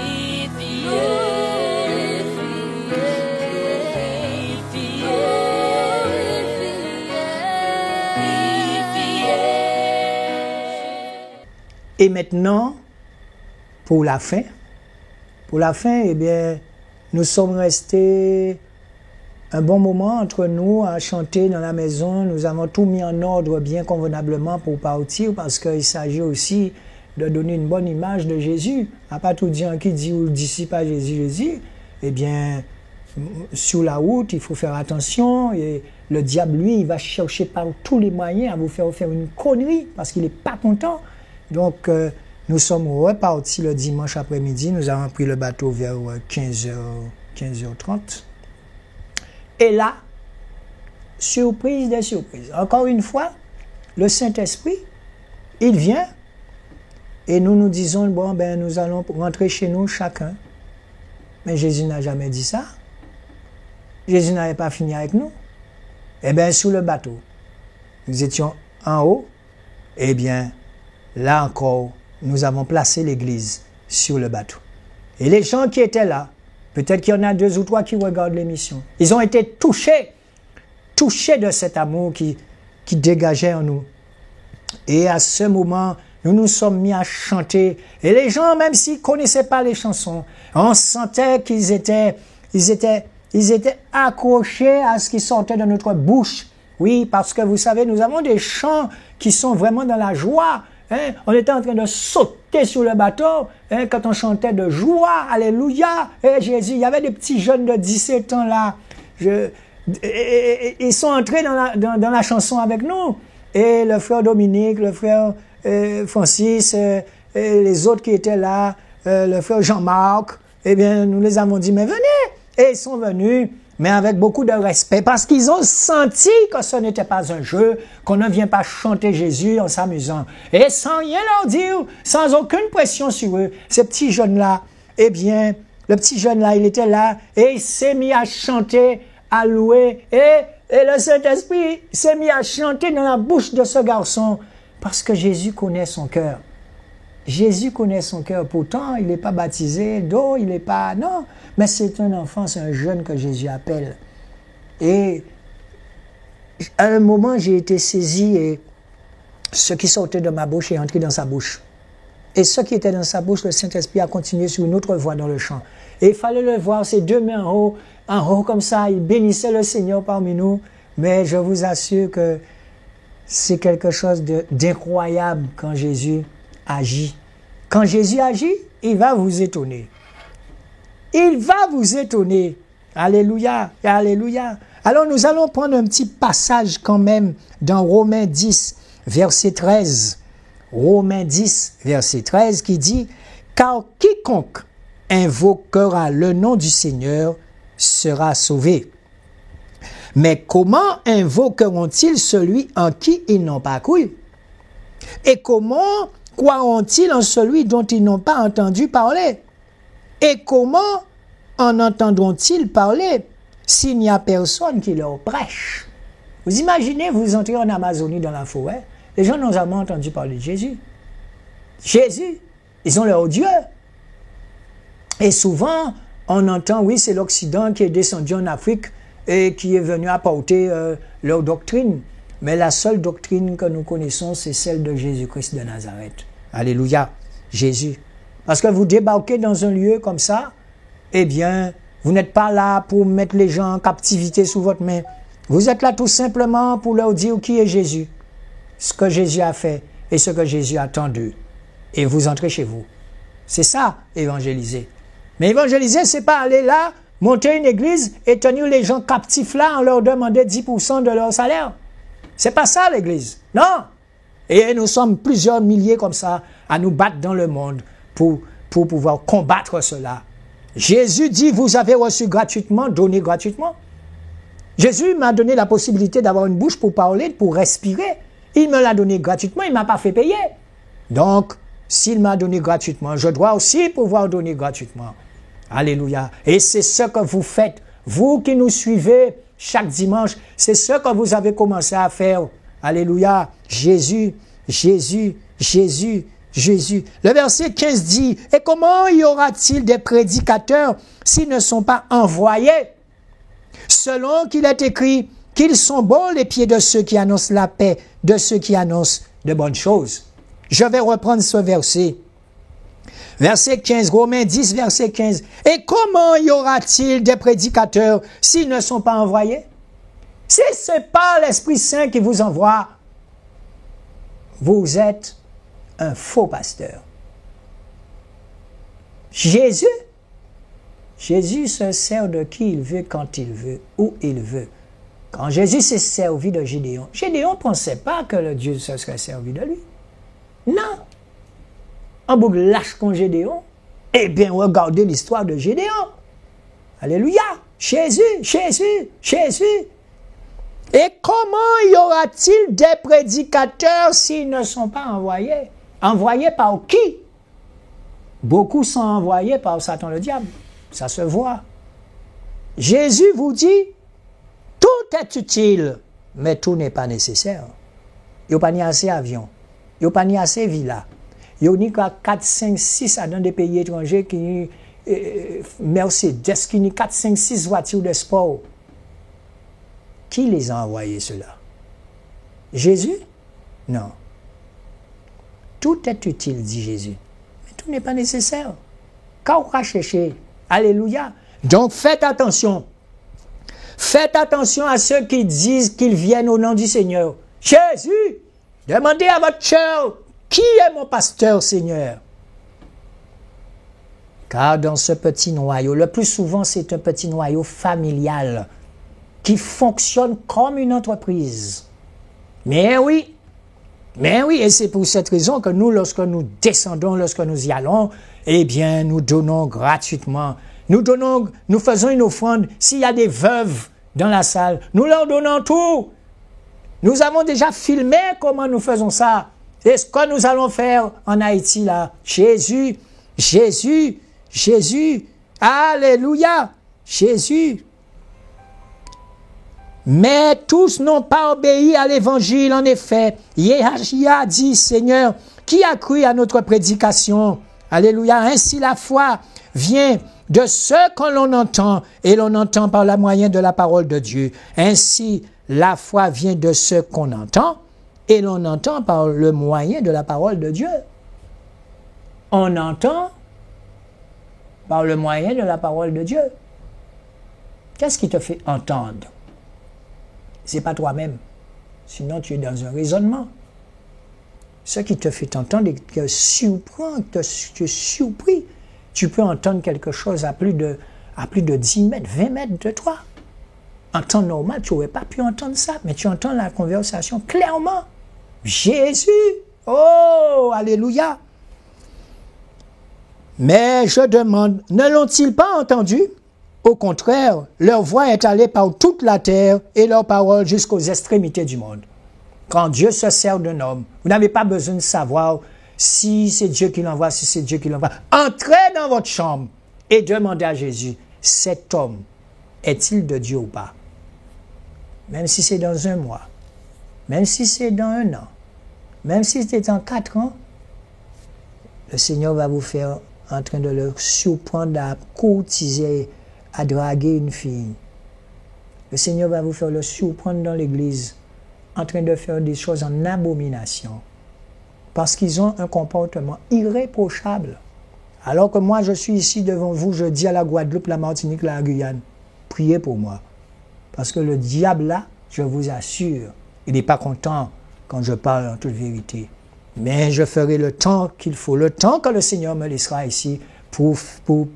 Et maintenant, pour la fin, eh bien, nous sommes restés un bon moment entre nous à chanter dans la maison. Nous avons tout mis en ordre bien convenablement pour partir parce qu'il s'agit aussi de donner une bonne image de Jésus. À pas tout dire qui dit ou dit pas Jésus. Eh bien, sur la route, il faut faire attention. Et le diable, lui, il va chercher par tous les moyens à vous faire une connerie parce qu'il n'est pas content. Donc, nous sommes repartis le dimanche après-midi. Nous avons pris le bateau vers 15h30. Et là, surprise des surprises. Encore une fois, le Saint-Esprit, il vient et nous disons, bon, ben, nous allons rentrer chez nous chacun. Mais Jésus n'a jamais dit ça. Jésus n'avait pas fini avec nous. Eh bien, sous le bateau, nous étions en haut. Eh bien, là encore, nous avons placé l'église sur le bateau. Et les gens qui étaient là, peut-être qu'il y en a 2 ou 3 qui regardent l'émission, ils ont été touchés de cet amour qui dégageait en nous. Et à ce moment, nous nous sommes mis à chanter. Et les gens, même s'ils ne connaissaient pas les chansons, on sentait qu'ils étaient accrochés à ce qui sortait de notre bouche. Oui, parce que vous savez, nous avons des chants qui sont vraiment dans la joie. Hein? On était en train de sauter sur le bateau quand on chantait de joie. Alléluia. Et Jésus, il y avait des petits jeunes de 17 ans là. Ils sont entrés dans la chanson avec nous. Et le frère Dominique, le frère Francis, et les autres qui étaient là, le frère Jean-Marc, eh bien, nous les avons dit, mais venez! Et ils sont venus, mais avec beaucoup de respect, parce qu'ils ont senti que ce n'était pas un jeu, qu'on ne vient pas chanter Jésus en s'amusant. Et sans rien leur dire, sans aucune pression sur eux, ces petits jeunes-là, eh bien, le petit jeune-là, il était là, et il s'est mis à chanter, à louer, et le Saint-Esprit s'est mis à chanter dans la bouche de ce garçon, parce que Jésus connaît son cœur. Jésus connaît son cœur. Pourtant, il n'est pas baptisé, il n'est pas... Non, mais c'est un enfant, c'est un jeune que Jésus appelle. Et à un moment, j'ai été saisi et ce qui sortait de ma bouche est entré dans sa bouche. Et ce qui était dans sa bouche, le Saint-Esprit a continué sur une autre voie dans le chant. Et il fallait le voir, ses 2 mains en haut comme ça, il bénissait le Seigneur parmi nous. Mais je vous assure que c'est quelque chose d'incroyable quand Jésus agit. Quand Jésus agit, il va vous étonner. Il va vous étonner. Alléluia, alléluia. Alors nous allons prendre un petit passage quand même dans Romains 10, verset 13. Romains 10, verset 13 qui dit « Car quiconque invoquera le nom du Seigneur sera sauvé. Mais comment invoqueront-ils celui en qui ils n'ont pas cru? Et comment croiront-ils en celui dont ils n'ont pas entendu parler? Et comment en entendront-ils parler s'il n'y a personne qui leur prêche? » Vous imaginez, vous entrez en Amazonie dans la forêt, les gens n'ont jamais entendu parler de Jésus. Jésus, ils ont leur Dieu. Et souvent, on entend, oui, c'est l'Occident qui est descendu en Afrique et qui est venu apporter leur doctrine. Mais la seule doctrine que nous connaissons, c'est celle de Jésus-Christ de Nazareth. Alléluia, Jésus. Parce que vous débarquez dans un lieu comme ça, eh bien, vous n'êtes pas là pour mettre les gens en captivité sous votre main. Vous êtes là tout simplement pour leur dire qui est Jésus, ce que Jésus a fait et ce que Jésus attend d'eux. Et vous entrez chez vous. C'est ça, évangéliser. Mais évangéliser, c'est pas aller là, monter une église et tenir les gens captifs là en leur demandant 10% de leur salaire. C'est pas ça l'église. Non. Et nous sommes plusieurs milliers comme ça à nous battre dans le monde pour pouvoir combattre cela. Jésus dit, vous avez reçu gratuitement, donnez gratuitement. Jésus m'a donné la possibilité d'avoir une bouche pour parler, pour respirer. Il me l'a donné gratuitement, il ne m'a pas fait payer. Donc, s'il m'a donné gratuitement, je dois aussi pouvoir donner gratuitement. Alléluia. Et c'est ce que vous faites. Vous qui nous suivez chaque dimanche, c'est ce que vous avez commencé à faire. Alléluia. Jésus, Jésus, Jésus, Jésus. Le verset 15 dit, « Et comment y aura-t-il des prédicateurs s'ils ne sont pas envoyés? Selon qu'il est écrit, qu'ils sont bons les pieds de ceux qui annoncent la paix, de ceux qui annoncent de bonnes choses. » Je vais reprendre ce verset. Verset 15, Romains 10, verset 15. « Et comment y aura-t-il des prédicateurs s'ils ne sont pas envoyés? » Si ce n'est pas l'Esprit Saint qui vous envoie, vous êtes un faux pasteur. Jésus se sert de qui il veut, quand il veut, où il veut. Quand Jésus s'est servi de Gédéon, Gédéon ne pensait pas que le Dieu se serait servi de lui. Non. En boucle lâche contre Gédéon. Eh bien, regardez l'histoire de Gédéon. Alléluia. Jésus, Jésus, Jésus. Et comment y aura-t-il des prédicateurs s'ils ne sont pas envoyés? Envoyés par qui? Beaucoup sont envoyés par Satan le diable. Ça se voit. Jésus vous dit, tout est utile mais tout n'est pas nécessaire. Il n'y a pas ni assez avions, il n'y a pas ni assez villas. Il y a ni 4, 5, 6 dans des pays étrangers qui Mercedes, qui ont 4, 5, 6 voitures de sport. Qui les a envoyés ceux-là? Jésus? Non. Tout est utile, dit Jésus. Mais tout n'est pas nécessaire. Quand on va chercher, alléluia. Donc faites attention. Faites attention à ceux qui disent qu'ils viennent au nom du Seigneur. Jésus, demandez à votre cœur, qui est mon pasteur, Seigneur? Car dans ce petit noyau, le plus souvent c'est un petit noyau familial qui fonctionne comme une entreprise. Mais oui, et c'est pour cette raison que nous, lorsque nous descendons, lorsque nous y allons, eh bien, nous donnons gratuitement. Nous faisons une offrande. S'il y a des veuves dans la salle, nous leur donnons tout. Nous avons déjà filmé comment nous faisons ça. C'est ce que nous allons faire en Haïti, là. Jésus, alléluia, Jésus. Mais tous n'ont pas obéi à l'évangile. En effet, Yahya dit, Seigneur, qui a cru à notre prédication? Alléluia. Ainsi la foi vient de ce que l'on entend, et l'on entend par le moyen de la parole de Dieu. Ainsi la foi vient de ce qu'on entend, et l'on entend par le moyen de la parole de Dieu. On entend par le moyen de la parole de Dieu. Qu'est-ce qui te fait entendre? Ce n'est pas toi-même. Sinon, tu es dans un raisonnement. Ce qui te fait entendre et te surprend, tu es surpris. Tu peux entendre quelque chose à plus de 10 mètres, 20 mètres de toi. En temps normal, tu n'aurais pas pu entendre ça, mais tu entends la conversation clairement. Jésus! Oh, alléluia! Mais je demande, ne l'ont-ils pas entendu? Au contraire, leur voix est allée par toute la terre et leur parole jusqu'aux extrémités du monde. Quand Dieu se sert d'un homme, vous n'avez pas besoin de savoir si c'est Dieu qui l'envoie, si c'est Dieu qui l'envoie. Entrez dans votre chambre et demandez à Jésus, cet homme, est-il de Dieu ou pas? Même si c'est dans un mois, même si c'est dans un an, même si c'est dans 4 ans, le Seigneur va vous faire en train de le surprendre à courtiser, à draguer une fille. Le Seigneur va vous faire le surprendre dans l'église, en train de faire des choses en abomination, parce qu'ils ont un comportement irréprochable. Alors que moi, je suis ici devant vous, je dis à la Guadeloupe, la Martinique, la Guyane, priez pour moi. Parce que le diable là, je vous assure, il n'est pas content quand je parle en toute vérité. Mais je ferai le temps qu'il faut, le temps que le Seigneur me laissera ici pour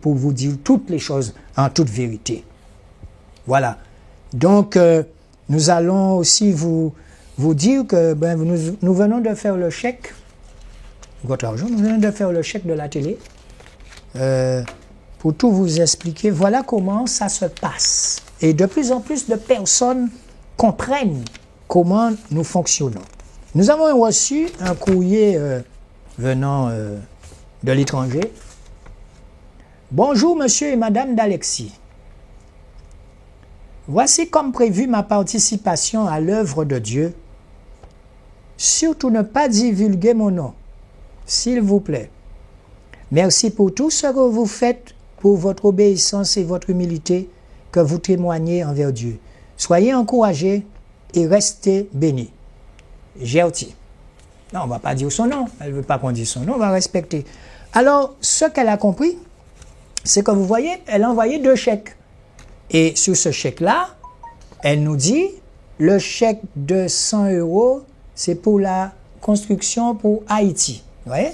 vous dire toutes les choses en toute vérité. Voilà. Donc, nous allons aussi vous dire que nous venons de faire le chèque, votre argent, nous venons de faire le chèque de la télé, pour tout vous expliquer. Voilà comment ça se passe. Et de plus en plus de personnes comprennent comment nous fonctionnons. Nous avons reçu un courrier venant de l'étranger. Bonjour, monsieur et madame d'Alexis. Voici comme prévu ma participation à l'œuvre de Dieu. Surtout ne pas divulguer mon nom, s'il vous plaît. Merci pour tout ce que vous faites, pour votre obéissance et votre humilité que vous témoignez envers Dieu. Soyez encouragés et restez bénis. Gertie. Non, on ne va pas dire son nom. Elle ne veut pas qu'on dise son nom, on va respecter. Alors, ce qu'elle a compris, c'est que vous voyez, elle a envoyé 2 chèques. Et sur ce chèque-là, elle nous dit, le chèque de 100 €, c'est pour la construction pour Haïti. Vous voyez?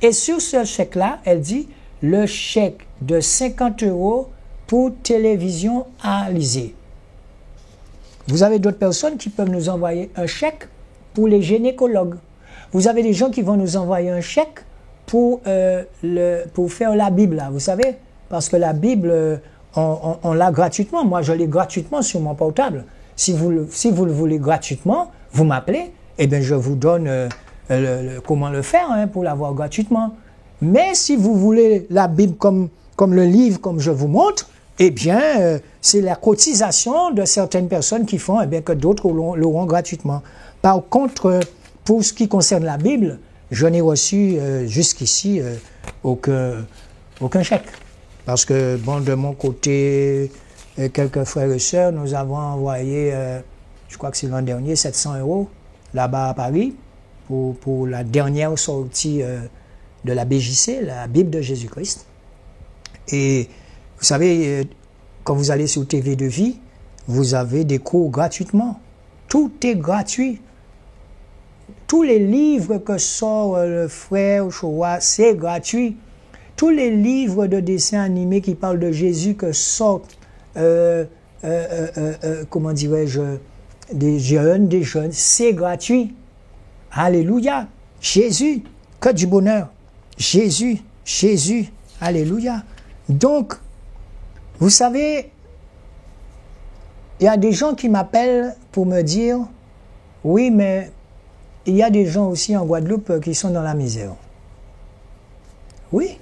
Et sur ce chèque-là, elle dit, le chèque de 50 € pour télévision à Alizé. Vous avez d'autres personnes qui peuvent nous envoyer un chèque pour les gynécologues. Vous avez des gens qui vont nous envoyer un chèque pour faire la Bible, là, vous savez, parce que la Bible, on l'a gratuitement. Moi, je l'ai gratuitement sur mon portable. Si vous le voulez gratuitement, vous m'appelez, et bien je vous donne comment le faire pour l'avoir gratuitement. Mais si vous voulez la Bible comme le livre, comme je vous montre, eh bien, c'est la cotisation de certaines personnes qui font, eh bien, que d'autres l'auront gratuitement. Par contre, pour ce qui concerne la Bible, je n'ai reçu jusqu'ici aucun chèque. Parce que, bon, de mon côté, quelques frères et sœurs, nous avons envoyé, je crois que c'est l'an dernier, 700 € là-bas à Paris pour la dernière sortie de la BJC, la Bible de Jésus-Christ. Et vous savez, quand vous allez sur TV de Vie, vous avez des cours gratuitement. Tout est gratuit. Tous les livres que sort le frère Shoah, c'est gratuit. Tous les livres de dessins animés qui parlent de Jésus que sortent, comment dirais-je, des jeunes, c'est gratuit. Alléluia. Jésus, que du bonheur. Jésus, alléluia. Donc, vous savez, il y a des gens qui m'appellent pour me dire, oui, mais il y a des gens aussi en Guadeloupe qui sont dans la misère. Oui,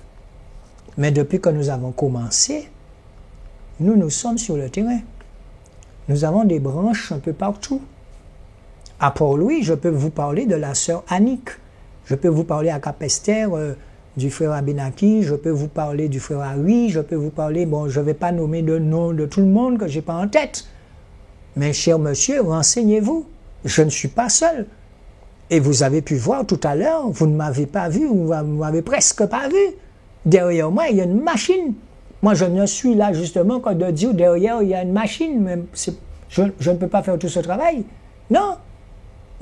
mais depuis que nous avons commencé, nous sommes sur le terrain. Nous avons des branches un peu partout. À Port-Louis, je peux vous parler de la sœur Annick. Je peux vous parler à Cap-Esther du frère Abenaki. Je peux vous parler du frère Harry. Je peux vous parler, bon, je ne vais pas nommer le nom de tout le monde que je n'ai pas en tête. Mais cher monsieur, renseignez-vous. Je ne suis pas seul. Et vous avez pu voir tout à l'heure, vous ne m'avez pas vu, vous ne m'avez presque pas vu. Derrière moi, il y a une machine. Moi, je ne suis là justement que de dire derrière, il y a une machine. Mais je ne peux pas faire tout ce travail. Non.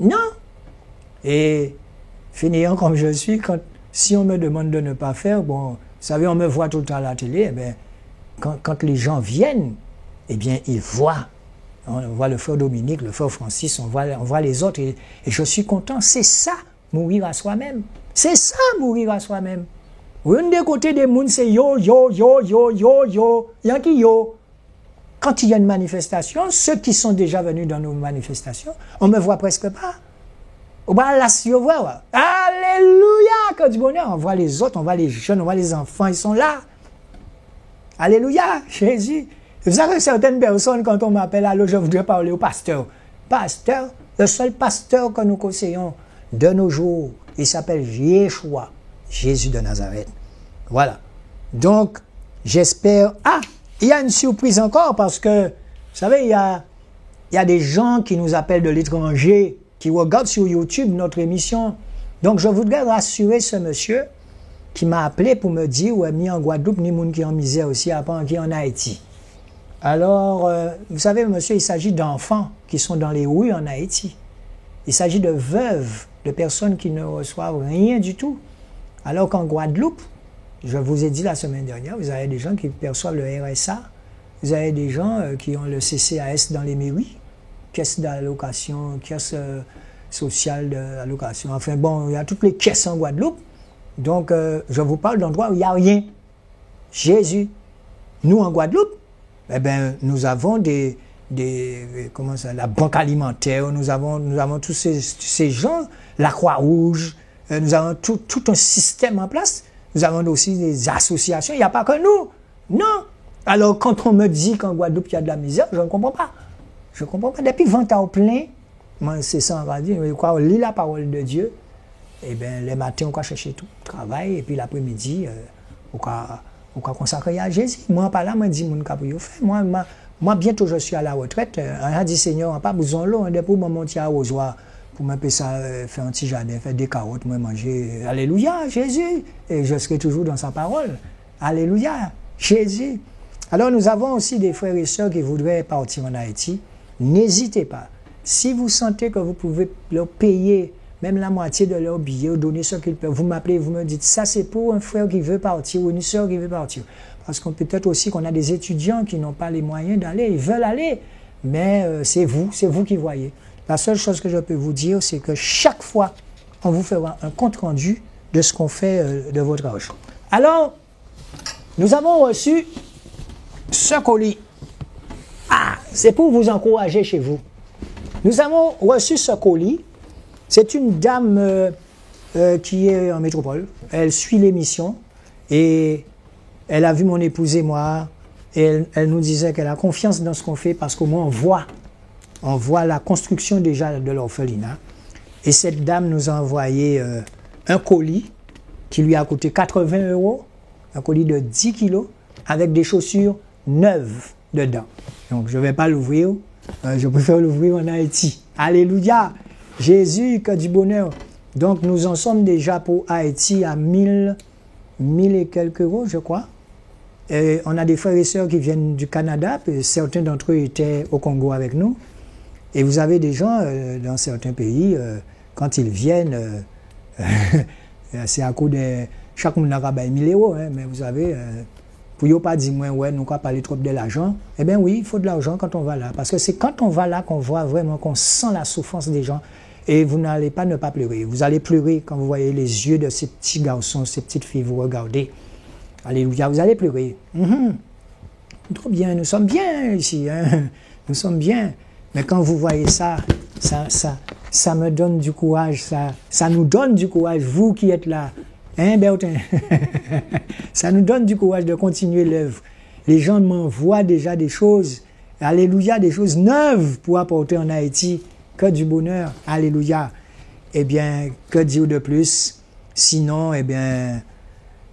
Non. Et finissant comme je suis, si on me demande de ne pas faire, bon, vous savez, on me voit tout le temps à la télé, eh bien, quand les gens viennent, eh bien, ils voient. On voit le frère Dominique, le frère Francis, on voit les autres, et je suis content. C'est ça, mourir à soi-même. C'est ça, mourir à soi-même. Un des côtés des mondes, c'est yo. Il y a qui yo. Quand il y a une manifestation, ceux qui sont déjà venus dans nos manifestations, on ne me voit presque pas. On va là, si on voit. Alléluia, que du bonheur. On voit les autres, on voit les jeunes, on voit les enfants, ils sont là. Alléluia, Jésus. C'est pour ça que certaines personnes, quand on m'appelle, alors je voudrais parler au pasteur. Pasteur, le seul pasteur que nous conseillons de nos jours, il s'appelle Yeshua, Jésus de Nazareth. Voilà. Donc, j'espère... Ah, il y a une surprise encore parce que, vous savez, il y a des gens qui nous appellent de l'étranger, qui regardent sur YouTube notre émission. Donc, je voudrais rassurer ce monsieur qui m'a appelé pour me dire, ouais, ni en Guadeloupe, ni moun qui en misère aussi, à part qui en Haïti. Alors, vous savez, monsieur, il s'agit d'enfants qui sont dans les rues en Haïti. Il s'agit de veuves, de personnes qui ne reçoivent rien du tout. Alors qu'en Guadeloupe, je vous ai dit la semaine dernière, vous avez des gens qui perçoivent le RSA, vous avez des gens qui ont le CCAS dans les mairies, caisse d'allocation, caisse sociale d'allocation. Enfin bon, il y a toutes les caisses en Guadeloupe. Donc, je vous parle d'endroits où il n'y a rien. Jésus. Nous, en Guadeloupe, eh bien, nous avons comment ça, la banque alimentaire, nous avons tous ces gens, la Croix-Rouge, nous avons tout un système en place. Nous avons aussi des associations, il n'y a pas que nous. Non. Alors, quand on me dit qu'en Guadeloupe, il y a de la misère, je ne comprends pas. Je ne comprends pas. Depuis 20 ans plein, moi, c'est ça, on va dire, on lit la parole de Dieu, et bien, les matins, on va chercher tout le travail, et puis l'après-midi, on va consacrer à Jésus. Moi, par là, moi, je dis, moi, bientôt, je suis à la retraite. On a dit, Seigneur, on n'a pas besoin de l'eau, pour me monter à Rosoir, pour me faire un petit jardin, faire des carottes, moi, manger. Alléluia, Jésus. Et je serai toujours dans sa parole. Alléluia, Jésus. Alors, nous avons aussi des frères et sœurs qui voudraient partir en Haïti. N'hésitez pas. Si vous sentez que vous pouvez leur payer même la moitié de leur billet, donner ce qu'ils peuvent, vous m'appelez, vous me dites, ça c'est pour un frère qui veut partir ou une sœur qui veut partir. Parce qu'on peut-être aussi qu'on a des étudiants qui n'ont pas les moyens d'aller, ils veulent aller, mais c'est vous qui voyez. La seule chose que je peux vous dire, c'est que chaque fois, on vous fera un compte-rendu de ce qu'on fait de votre argent. Alors, nous avons reçu ce colis. Ah, c'est pour vous encourager chez vous. Nous avons reçu ce colis. C'est une dame qui est en métropole. Elle suit l'émission et elle a vu mon épouse et moi Et elle nous disait qu'elle a confiance dans ce qu'on fait parce qu'au moins on voit la construction déjà de l'orphelinat. Et cette dame nous a envoyé un colis qui lui a coûté 80 €, un colis de 10 kilos, avec des chaussures neuves dedans. Donc je ne vais pas l'ouvrir, je préfère l'ouvrir en Haïti. Alléluia! Jésus, que du bonheur. Donc nous en sommes déjà pour Haïti à 1000 et quelques euros, je crois. Et on a des frères et sœurs qui viennent du Canada, puis certains d'entre eux étaient au Congo avec nous. Et vous avez des gens dans certains pays, quand ils viennent, c'est à coup de... Chaque monde n'a pas 1000 €, hein, mais vous savez, pour ne pas dire, ouais, nous pas parler trop de l'argent, eh bien oui, il faut de l'argent quand on va là. Parce que c'est quand on va là qu'on voit vraiment, qu'on sent la souffrance des gens. Et vous n'allez pas ne pas pleurer. Vous allez pleurer quand vous voyez les yeux de ces petits garçons, ces petites filles vous regarder. Alléluia, vous allez pleurer. Trop bien, nous sommes bien ici. Hein? Nous sommes bien. Mais quand vous voyez ça me donne du courage. Ça nous donne du courage, vous qui êtes là. Hein, Bertin? Ça nous donne du courage de continuer l'œuvre. Les gens m'envoient déjà des choses. Alléluia, des choses neuves pour apporter en Haïti. Que du bonheur. Alléluia. Eh bien, que dire de plus? Sinon, eh bien...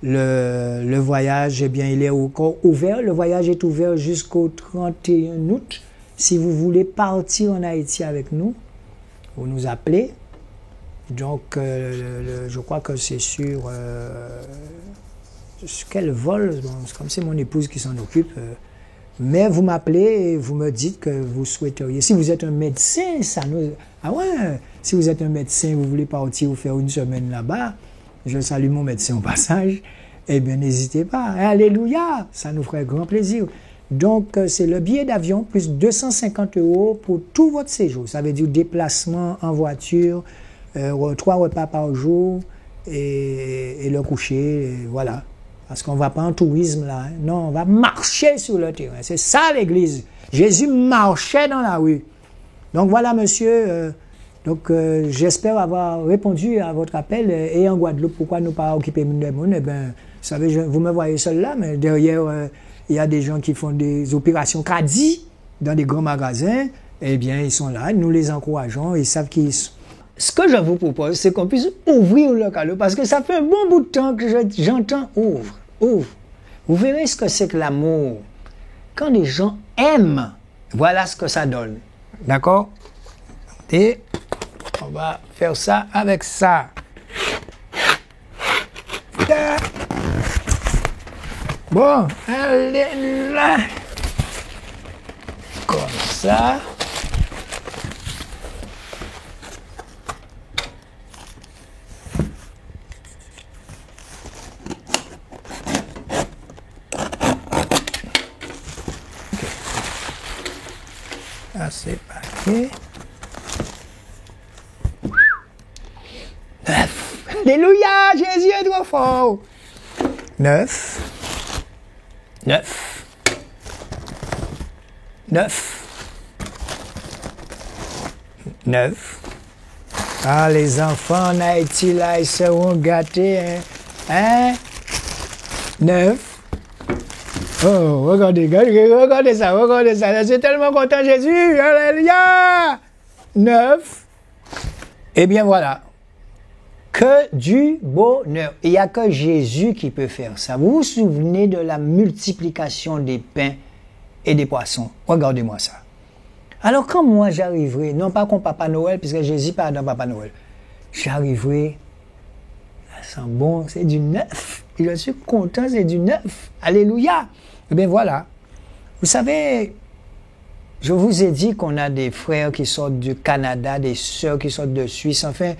Le voyage, eh bien, il est encore ouvert. Le voyage est ouvert jusqu'au 31 août. Si vous voulez partir en Haïti avec nous, vous nous appelez. Donc, je crois que c'est sur quel vol? Bon, c'est comme c'est mon épouse qui s'en occupe. Mais vous m'appelez et vous me dites que vous souhaiteriez. Si vous êtes un médecin, ça nous... Ah ouais, si vous êtes un médecin, vous voulez partir ou faire une semaine là-bas, je salue mon médecin au passage, eh bien, n'hésitez pas. Alléluia, ça nous ferait grand plaisir. Donc, c'est le billet d'avion plus 250 € pour tout votre séjour. Ça veut dire déplacement en voiture, 3 repas par jour et le coucher, et voilà. Parce qu'on ne va pas en tourisme là. Hein. Non, on va marcher sur le terrain. C'est ça l'église. Jésus marchait dans la rue. Donc voilà, monsieur... j'espère avoir répondu à votre appel. Et en Guadeloupe, pourquoi nous pas occuper des monde? Eh bien, vous savez, vous me voyez seul là, mais derrière, il y a des gens qui font des opérations caddie dans des grands magasins. Eh bien, ils sont là, nous les encourageons, ils savent qui ils sont. Ce que je vous propose, c'est qu'on puisse ouvrir le calot, parce que ça fait un bon bout de temps que j'entends ouvre. Vous verrez ce que c'est que l'amour. Quand les gens aiment, voilà ce que ça donne. D'accord? Et on va faire ça avec ça. Bon, allez là. Comme ça. Okay. Là, c'est parti. 9. Alléluia, Jésus est trop fort. 9. 9. 9. 9. Ah, les enfants en Haïti, là, ils seront gâtés, hein? 9. Oh, regardez ça, regardez ça. Je suis tellement content, Jésus. Alléluia. 9. Eh bien, voilà. Que du bonheur. Il n'y a que Jésus qui peut faire ça. Vous vous souvenez de la multiplication des pains et des poissons? Regardez-moi ça. Alors quand moi j'arriverai, non pas comme Papa Noël, puisque Jésus part dans Papa Noël, j'arriverai, ça sent bon, c'est du neuf. Et je suis content, c'est du neuf. Alléluia. Eh bien voilà. Vous savez, je vous ai dit qu'on a des frères qui sortent du Canada, des sœurs qui sortent de Suisse, enfin...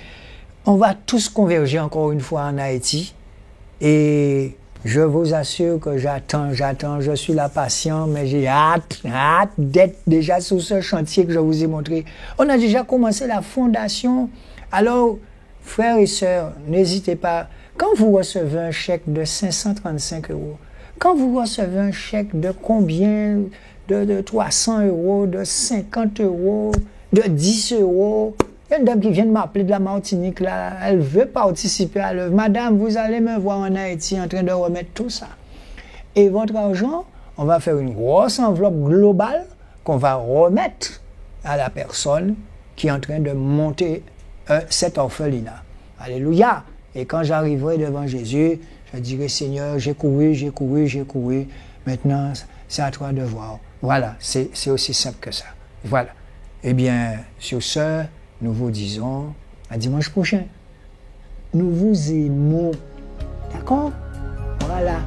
On va tous converger encore une fois en Haïti et je vous assure que j'attends, je suis là patient, mais j'ai hâte d'être déjà sur ce chantier que je vous ai montré. On a déjà commencé la fondation. Alors, frères et sœurs, n'hésitez pas, quand vous recevez un chèque de 535 €, quand vous recevez un chèque de combien, de 300 €, de 50 €, de 10 €, il y a une dame qui vient de m'appeler de la Martinique, là, elle veut participer à l'œuvre. Madame, vous allez me voir en Haïti en train de remettre tout ça. Et votre argent, on va faire une grosse enveloppe globale qu'on va remettre à la personne qui est en train de monter cet orphelinat. Alléluia! Et quand j'arriverai devant Jésus, je dirai, Seigneur, j'ai couru. Maintenant, c'est à toi de voir. Voilà, c'est aussi simple que ça. Voilà. Eh bien, sur ce, nous vous disons à dimanche prochain. Nous vous aimons. D'accord? Voilà.